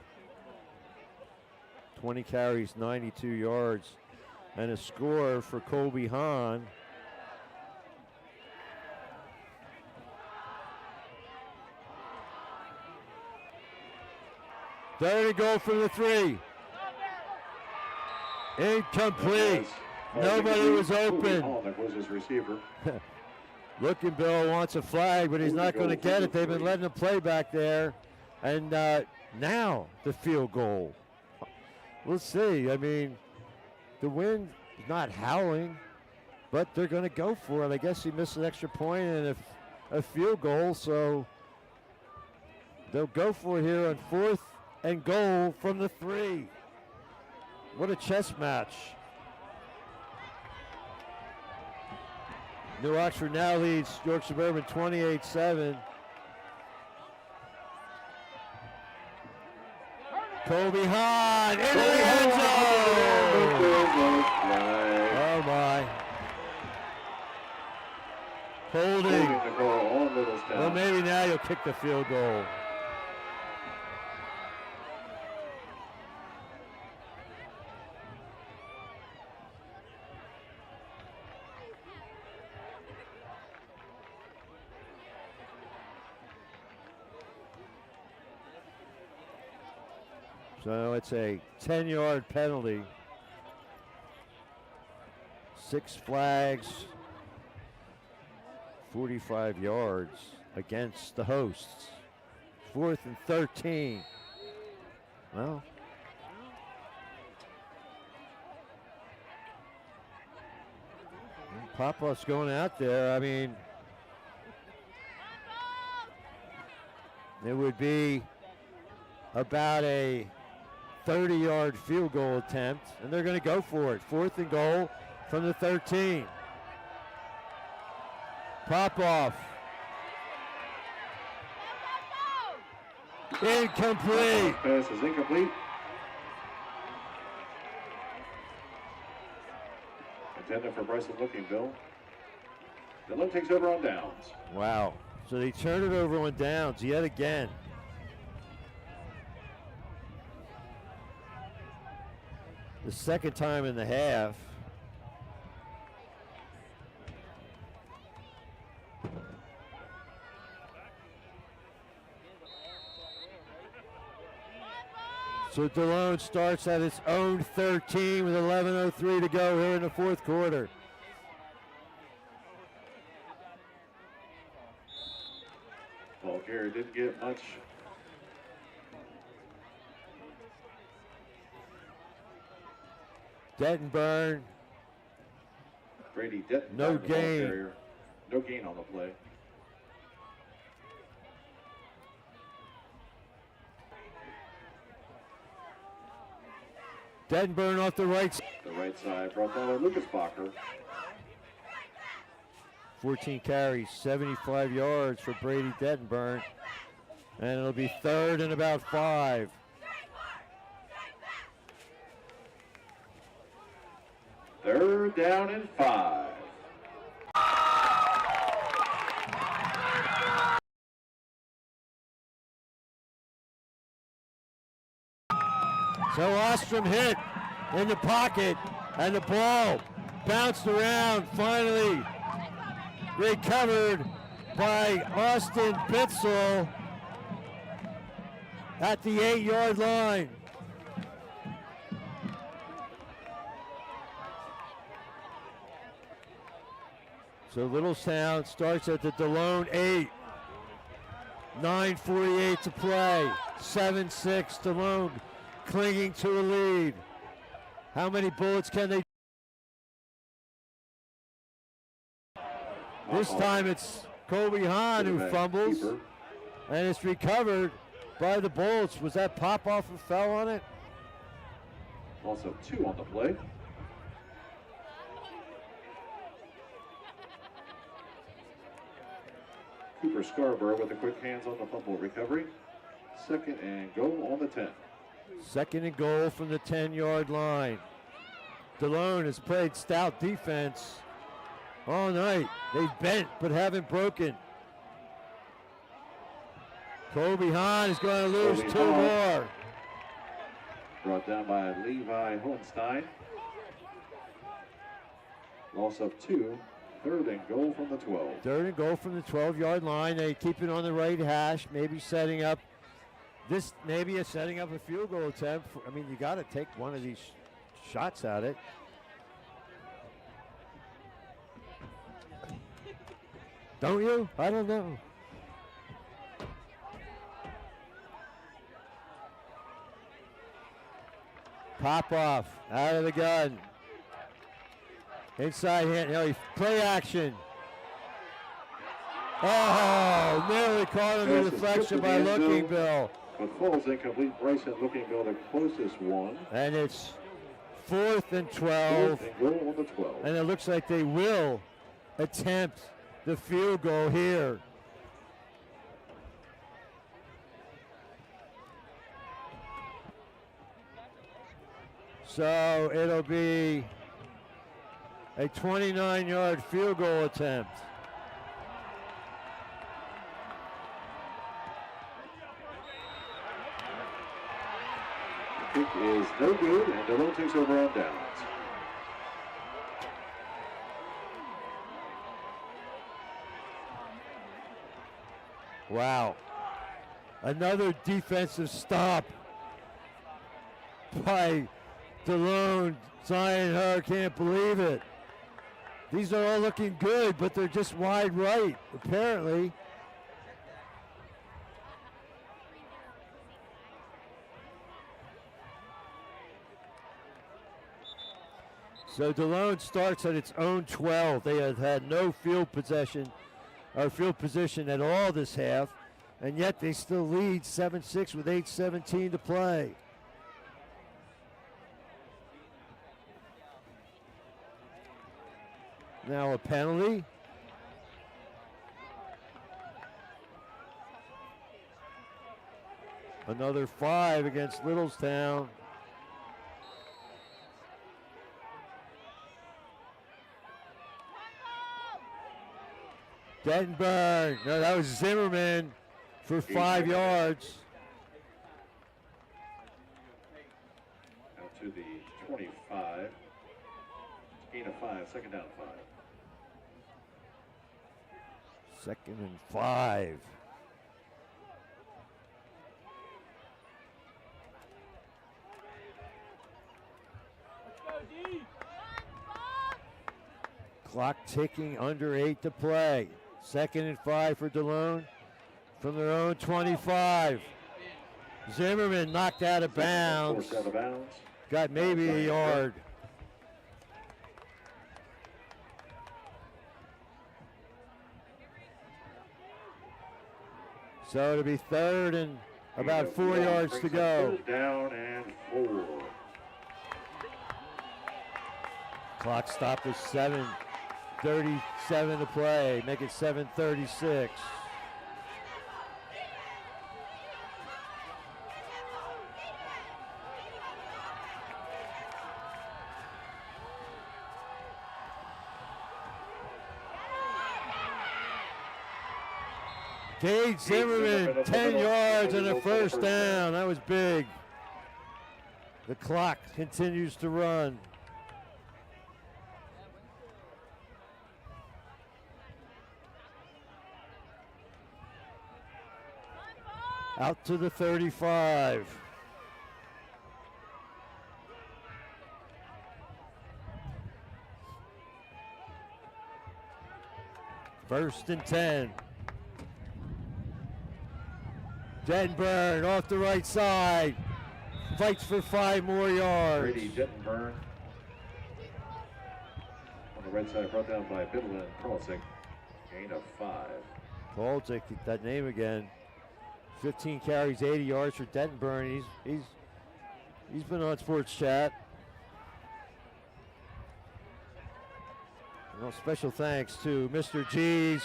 20 carries, 92 yards, and a score for Colby Hahn. Third and goal from the 3. Incomplete. Nobody was open. That was his receiver. Looking Bill wants a flag, but he's not going to get it. They've been letting him play back there. And now the field goal. We'll see. I mean, the wind is not howling, but they're going to go for it. I guess he missed an extra point and a field goal, so they'll go for it here on 4th and goal from the 3. What a chess match. New Oxford now leads York Suburban 28-7. Colby Hahn into the end zone. Oh my. Holding. Well, maybe now you'll kick the field goal. So it's a 10-yard penalty. 6 flags, 45 yards against the hosts. 4th and 13. Well, Popoff's going out there. I mean, it would be about a 30-yard field goal attempt, and they're going to go for it. 4th and goal from the 13. Pop off. Incomplete. Pass is incomplete. Intended for Bryson Lookingbill. Delone takes over on downs. Wow. So they turn it over on downs yet again. The second time in the half. So Delone starts at its own 13 with 11:03 to go here in the fourth quarter. Ball carrier didn't get much. Dettenburn. Brady Dettenburn, No the ball gain. carrier. No gain on the play. Dettenburn off the right side. The right side brought down by Lucas Bacher. 14 carries, 75 yards for Brady Dettenburn. And it'll be third and about 5. Third down and 5. So Ostrom hit in the pocket, and the ball bounced around, finally recovered by Austin Bitzel at the 8-yard line. So Littlestown starts at the Delone 8. 9:48 to play. 7-6 Delone clinging to a lead. How many bullets can they? This time it's Colby Hahn who fumbles, and it's recovered by the Bolts. Was that pop off who fell on it? Also 2 on the play. Cooper Scarborough with the quick hands on the fumble recovery. Second and goal on the 10. Second and goal from the 10-yard line. Delone has played stout defense all night. They've bent but haven't broken. Colby Hahn is going to lose 2 more. Brought down by Levi Hohenstein. Loss of 2. Third and goal from the 12. Third and goal from the 12-yard line. They keep it on the right hash, maybe setting up setting up a field goal attempt. I mean, you got to take one of these shots at it. Don't you? I don't know. Pop off out of the gun. Inside hand, play action. Oh, nearly caught him in the deflection by Lookingbill. But falls incomplete. Bryson Lookingbill the closest one. And it's 4th and 12. Fourth and goal on the 12. And it looks like they will attempt the field goal here. So it'll be a 29-yard field goal attempt. Kick is no good, and Delone takes over on downs. Wow. Another defensive stop by Delone. Zion Her can't believe it. These are all looking good, but they're just wide right, apparently. So Delone starts at its own 12. They have had no field possession or field position at all this half, and yet they still lead 7-6 with 8:17 to play. Now a penalty. Another 5 against Littlestown. Denberg. No, that was Zimmerman for 5 yards. Out to the 25. Gain of 5, second down 5. 2nd and 5. Clock ticking, under 8 to play. 2nd and 5 for Delone from their own 25. Zimmerman knocked out of bounds. Forced out of bounds. Got maybe a yard. So it'll be 3rd and about 4 yards to go. 3rd down and 4. Clock stopped at 7:37 to play. Make it 7:36. Gage Zimmerman, 10 yards and a first down. That was big. The clock continues to run. Out to the 35. First and 10. Denburn off the right side. Fights for 5 more yards. Brady Denburn on the right side, brought down by Biddle and Karlsik. Gain of 5. Karlsik, that name again. 15 carries, 80 yards for Denburn. He's been on Sports Chat. Well, special thanks to Mr. G's,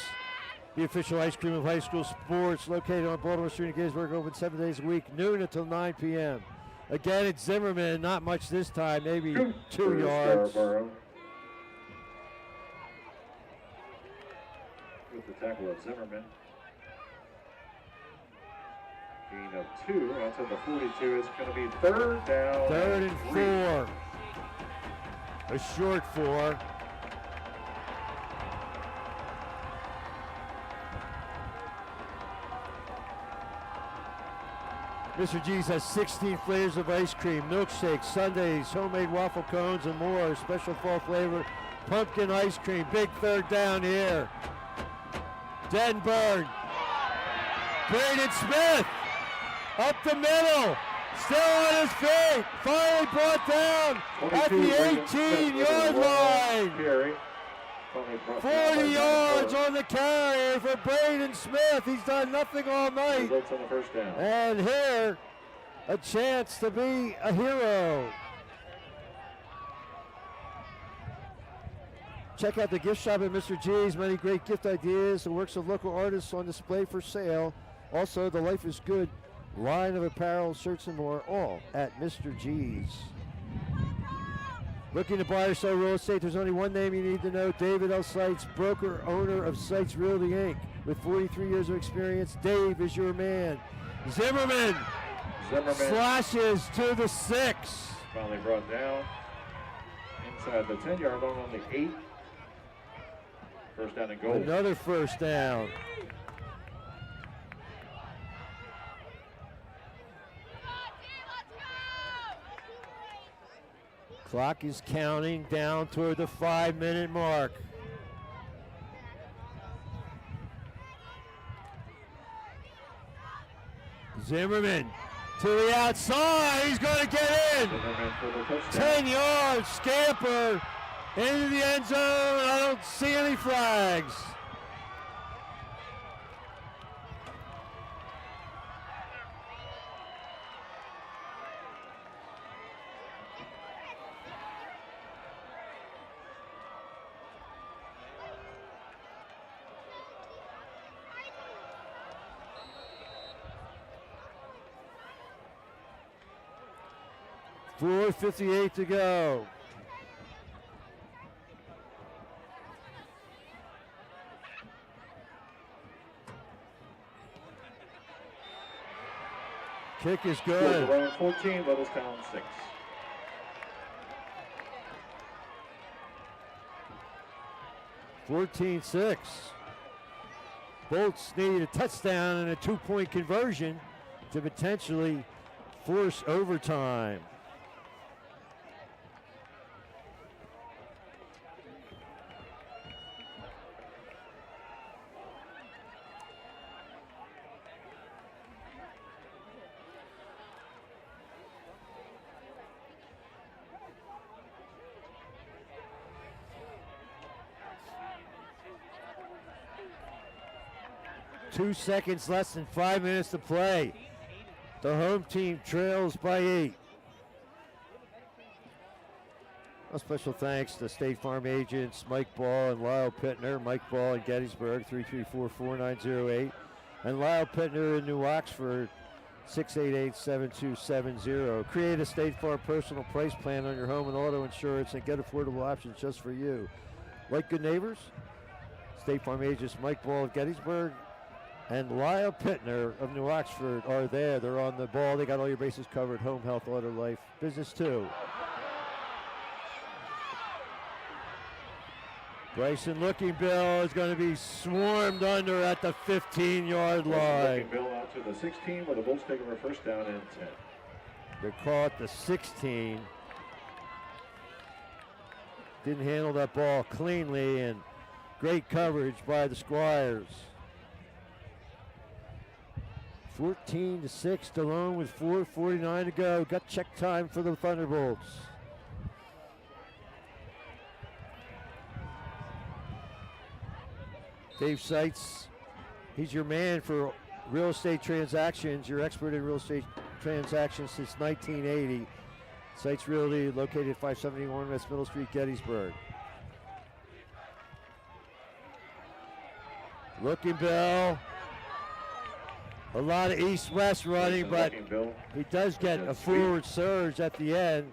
the official ice cream of high school sports, located on Baltimore Street in Gettysburg, open 7 days a week, noon until 9 p.m. Again, it's Zimmerman, not much this time, maybe 2 yards. With the tackle of Zimmerman. Gain of 2, out to the 42. It's going to be 3rd down. 3rd and 4. A short 4. Mr. G's has 16 flavors of ice cream, milkshakes, sundaes, homemade waffle cones, and more. Special fall flavor, pumpkin ice cream. Big 3rd down here. Denburn. Braden Smith. Up the middle. Still on his feet. Finally brought down at the 18-yard line. 40 yards on the carry for Braden Smith. He's done nothing all night. On the first down. And here, a chance to be a hero. Check out the gift shop at Mr. G's. Many great gift ideas and works of local artists on display for sale. Also, the Life is Good line of apparel, shirts, and more, all at Mr. G's. Looking to buy or sell real estate, there's only one name you need to know. David L. Seitz, broker, owner of Seitz Realty, Inc. With 43 years of experience, Dave is your man. Zimmerman slashes to the 6. Finally brought down inside the 10-yard line on the 8. First down and goal. Another first down. Clock is counting down toward the 5-minute mark. Zimmerman to the outside. He's going to get in. 10 yards, scamper into the end zone. I don't see any flags. 4:58 to go. Kick is good. Delone 14, Littlestown 6. (14-6). Bolts need a touchdown and a 2-point conversion to potentially force overtime. Two seconds, less than 5 minutes to play. The home team trails by 8. A special thanks to State Farm agents Mike Ball and Lyle Pittner. Mike Ball in Gettysburg, 334-4908. And Lyle Pittner in New Oxford, 688-7270. Create a State Farm personal price plan on your home and auto insurance and get affordable options just for you. Like good neighbors, State Farm agents Mike Ball of Gettysburg and Lyle Pittner of New Oxford are there. They're on the ball. They got all your bases covered. Home, health, auto, life, business too. Bryson Looking Bill is going to be swarmed under at the 15-yard line. Looking Bill out to the 16 with the Bolts taking a first down and 10. They call it the 16. Didn't handle that ball cleanly, and great coverage by the Squires. 14-6, Delone with 4:49 to go. Got check time for the Thunderbolts. Dave Seitz, he's your man for real estate transactions, your expert in real estate transactions since 1980. Seitz Realty, located at 571 West Middle Street, Gettysburg. Looking Bill. A lot of east-west running, but he does get a forward surge at the end.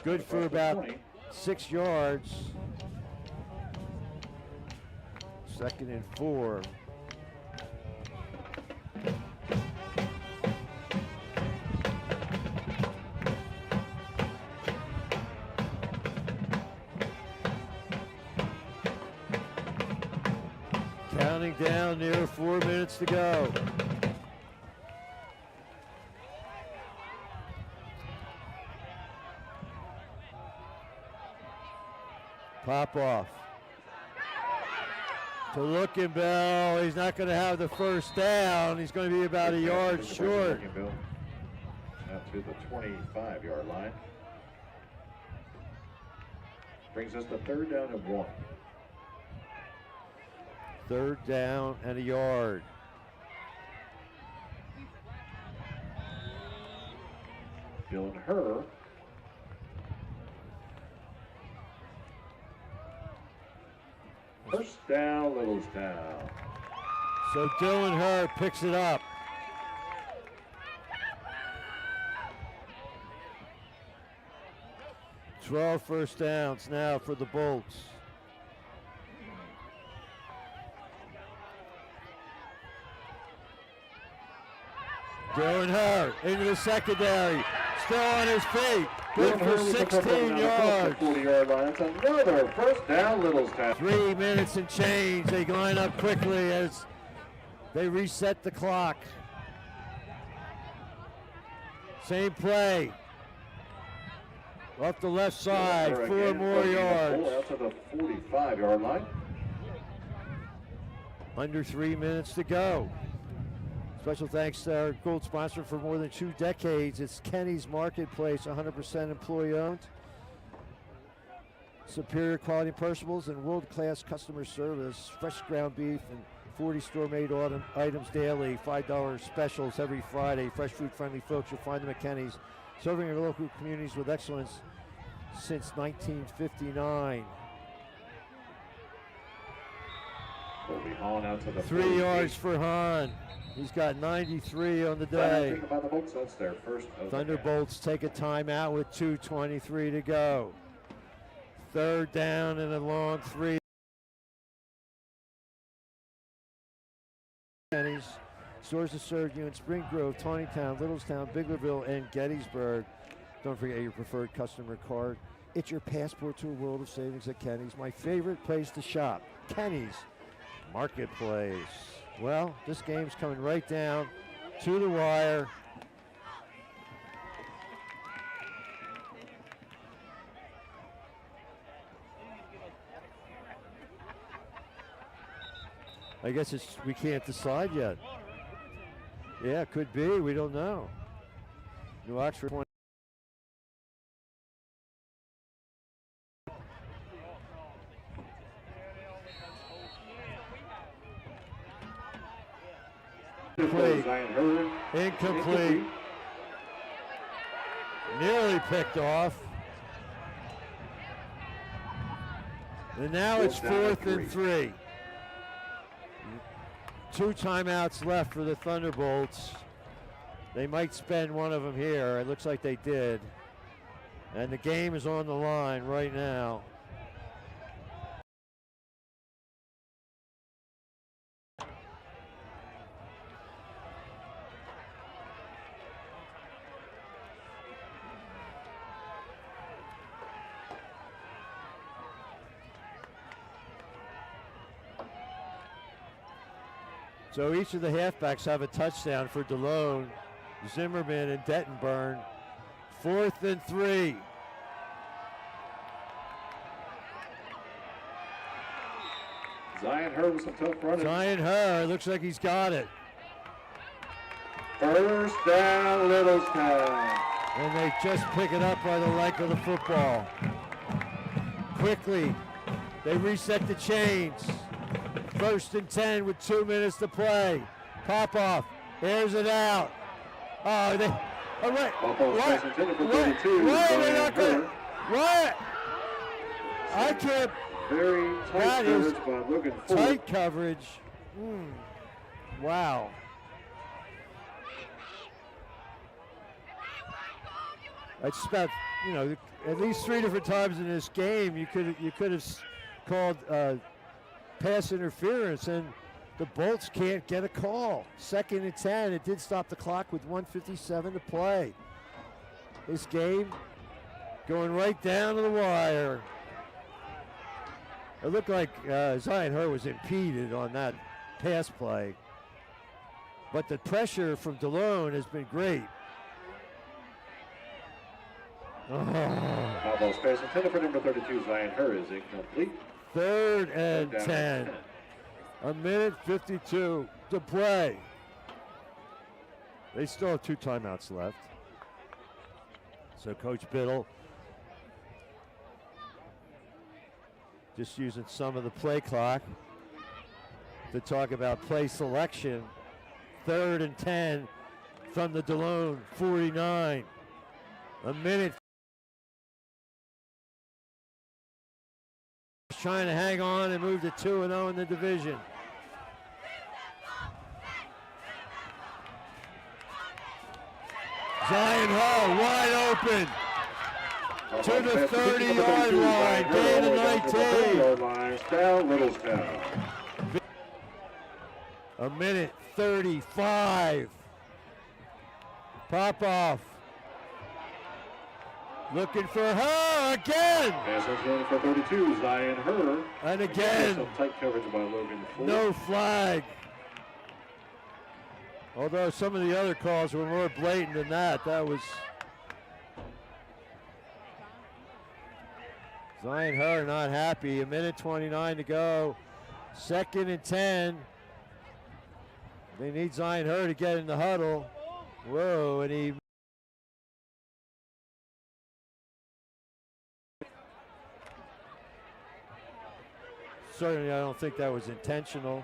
Good for about 6 yards. 2nd and 4. Counting down near 4 minutes to go. Pop off. To Looking Bill. He's not going to have the first down. He's going to be about a yard short. Out to the 25-yard line. Brings us to 3rd down and 1. 3rd down and a yard. Dylan Herr. First down, Littlestown. So Dylan Herr picks it up. Twelve first downs now for the Bolts. Dylan Herr into the secondary. Still on his feet. Good for 16 yards. 40-yard line. That's another first down, Littlestown. 3 minutes and change. They line up quickly as they reset the clock. Same play. Off the left side, 4 more yards. Out to the 45-yard line. Under 3 minutes to go. Special thanks to our gold sponsor for more than 2 decades. It's Kenny's Marketplace, 100% employee owned. Superior quality perishables and world-class customer service. Fresh ground beef and 40 store-made items daily. $5 specials every Friday. Fresh food friendly folks, you'll find them at Kenny's. Serving our local communities with excellence since 1959. Will be Hahn out to the 3 yards for Hahn. He's got 93 on the Day. day. That's their first of Thunderbolts take a timeout with 2:23 to go. Third down and a long three. Kenny's, stores to serve you in Spring Grove, Tawnytown, Littlestown, Biglerville, and Gettysburg. Don't forget your preferred customer card. It's your passport to a world of savings at Kenny's. My favorite place to shop, Kenny's Marketplace. Well, this game's coming right down to the wire. I guess we can't decide yet. Yeah, it could be. We don't know. New Oxford. Incomplete. Nearly picked off. And now it's 4th and 3. 2 timeouts left for the Thunderbolts. They might spend one of them here. It looks like they did. And the game is on the line right now. So each of the halfbacks have a touchdown for Delone, Zimmerman, and Dettenburn. 4th and 3. Zion Hurd with some tough running. Zion Hurd looks like he's got it. First down, Littlestown. And they just pick it up by the leg of the football. Quickly, they reset the chains. 1st and 10 with 2 minutes to play. Popoff airs it out. Oh, they. Oh, wait. What? Why are they not going? What? I can't. Very tight coverage by looking forward. Tight coverage. Wow. It's about, at least 3 different times in this game you could have called pass interference, and the Bolts can't get a call. 2nd and 10. It did stop the clock with 1:57 to play. This game going right down to the wire. It looked like Zion Hurd was impeded on that pass play, but the pressure from Delone has been great. Ball space intended for number 32, Zion Hurd, is incomplete. 3rd and 10. 1:52 to play. They still have 2 timeouts left. So Coach Biddle just using some of the play clock to talk about play selection. 3rd and 10 from the Delone 49. 1 minute. Trying to hang on and move to 2-0 in the division. Zion Hurd wide open to the 30-yard line, gain of 19. 1:35. Popoff looking for her again. Pass is for 32, Zion Hurd. And again, some tight coverage by Logan Ford. No flag. Although some of the other calls were more blatant than that. That was Zion Hurd not happy. 1:29 to go. 2nd and 10. They need Zion Hurd to get in the huddle. Whoa, and he certainly, I don't think that was intentional.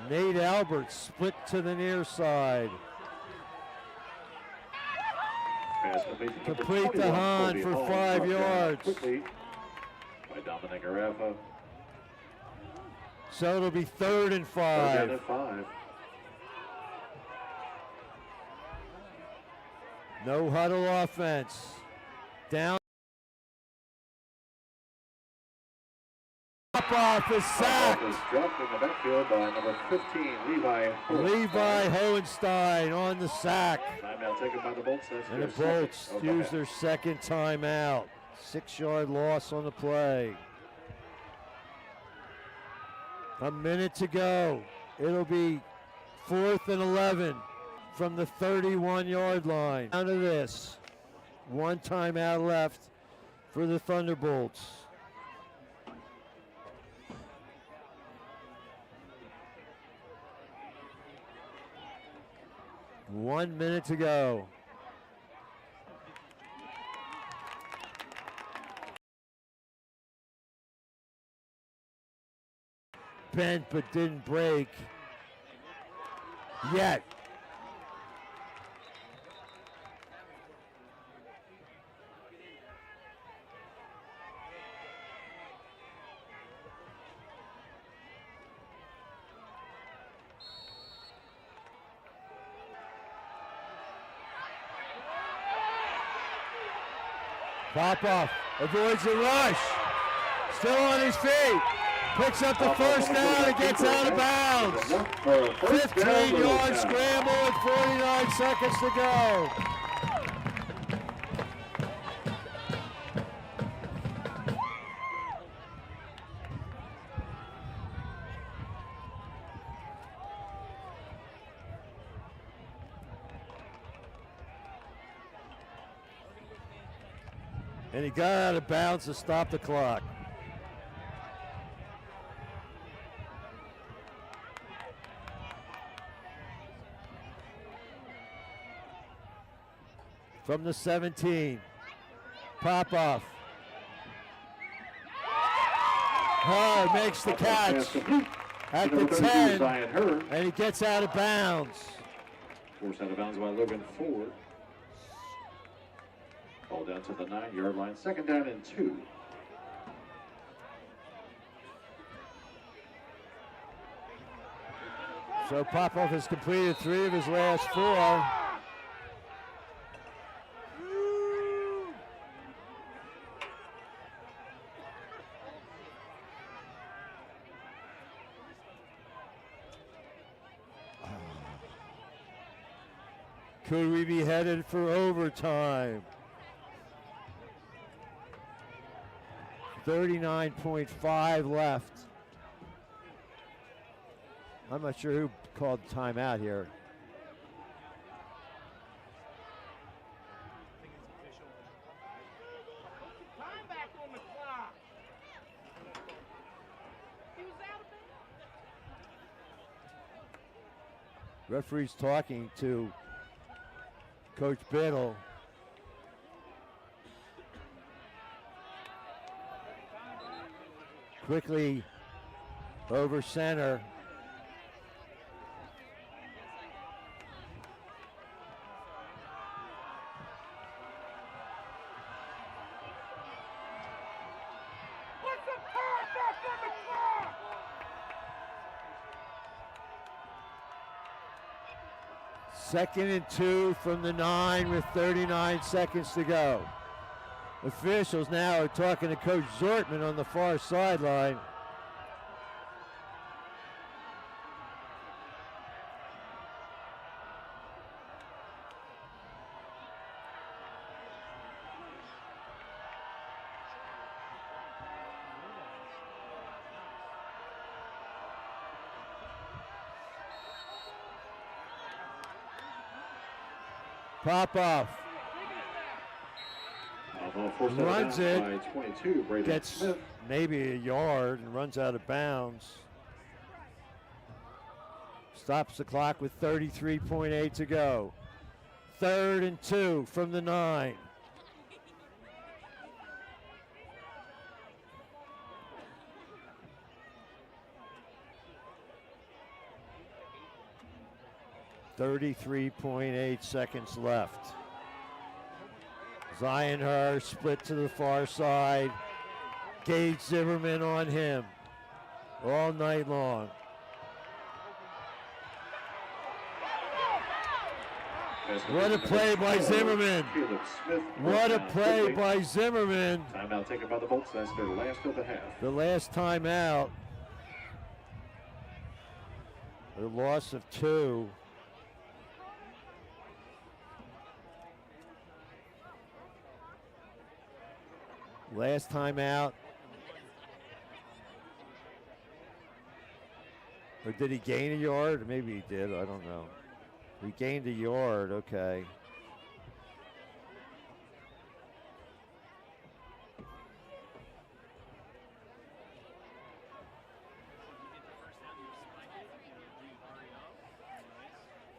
Nate Albert split to the near side. Complete to Hahn for 5 yards. Quickly by Dominic Arafa. So it'll be 3rd and 5. Third down and 5. No huddle offense. Down. Off is sacked. Is dropped in the backfield by number 15, Levi Hohenstein on the sack. Timeout taken by the Bolts. And the Bolts use their second timeout. 6-yard loss on the play. A minute to go. It'll be 4th and 11 from the 31-yard line. Down to this. 1 timeout left for the Thunderbolts. One minute to go. Bent but didn't break yet. Popoff avoids the rush. Still on his feet. Picks up the first down and gets out of bounds. 15-yard scramble and 49 seconds to go. And he got out of bounds to stop the clock. From the 17, Popoff. Oh, makes the catch at the 10, and he gets out of bounds. Forced out of bounds by Logan Ford. Ball down to the 9-yard line. 2nd down and 2. So Popoff has completed 3 of his last 4. Could we be headed for overtime? 39.5 left. I'm not sure who called timeout here. Referee's talking to Coach Biddle. Quickly over center. Second and 2 from the 9 with 39 seconds to go. Officials now are talking to Coach Zortman on the far sideline. Popoff runs it, gets maybe a yard and runs out of bounds. Stops the clock with 33.8 to go. 3rd and 2 from the 9. .8 seconds left. Zion Hurst split to the far side. Gage Zimmerman on him. all night long. What a play by Zimmerman. What a play by Zimmerman. Timeout taken by the Bolts. That's their last of the half. The last timeout. A loss of 2. Last timeout. Or did he gain a yard? Maybe he did. I don't know. He gained a yard. Okay.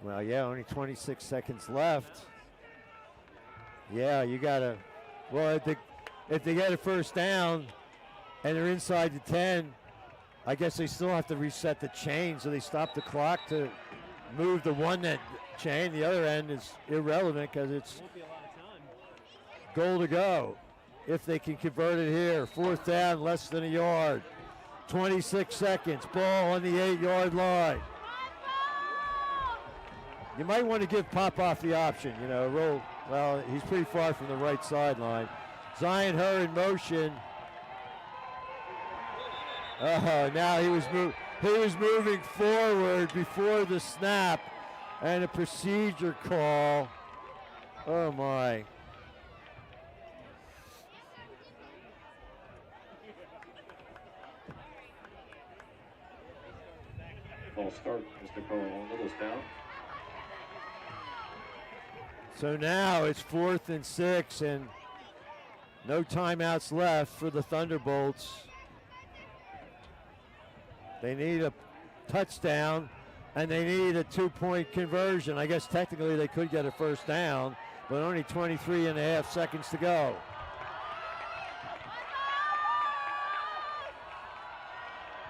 Well, yeah, only 26 seconds left. Yeah, you gotta. Well, if they get a first down and they're inside the 10, I guess they still have to reset the chain, so they stop the clock to move the one that chain. The other end is irrelevant because it's goal to go. If they can convert it here, 4th down, less than a yard. 26 seconds, ball on the 8-yard line. You might want to give Popoff the option, roll. Well, he's pretty far from the right sideline. Zion Hurr in motion. Now he was moving forward before the snap and a procedure call. Oh my. False start, Mr. Cole on Littlestown. So now it's 4th and 6 and no timeouts left for the Thunderbolts. They need a touchdown and they need a 2-point conversion. I guess technically they could get a first down, but only 23 and a half seconds to go.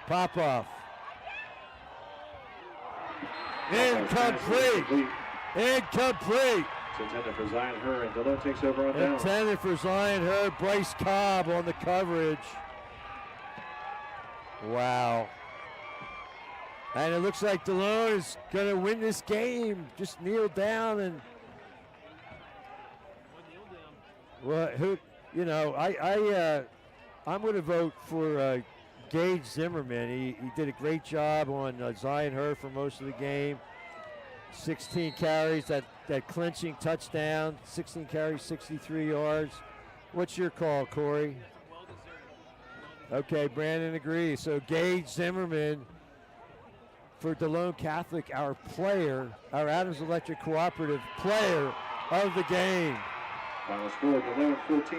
Popoff. Incomplete. Incomplete. It's intended for Zion Hurr, and Delone takes over on down. Intended for Zion Hurr. Bryce Cobb on the coverage. Wow. And it looks like Delone is going to win this game. Just kneel down and. Well, I'm going to vote for Gage Zimmerman. He did a great job on Zion Hurr for most of the game. 16 carries, that clinching touchdown, 16 carries, 63 yards. What's your call, Corey? Okay, Brandon agrees. So Gage Zimmerman for Delone Catholic, our Adams Electric Cooperative player of the game. Final score, Delone 14,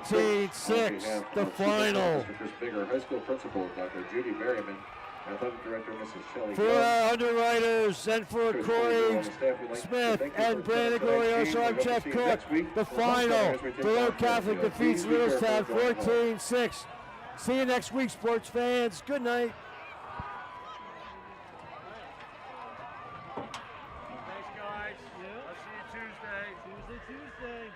14-6, the final. Mr. Chris Bigger, high school principal, Dr. Judy Merriman, athletic director, Mrs. Shelley. For our underwriters and for Corey Smith and Brandon Glorioso, I'm Jeff Cook. The final, Delone Catholic defeats Littlestown 14-6. See you next week, sports fans. Good night. Thanks, guys. I'll see you Tuesday. Tuesday.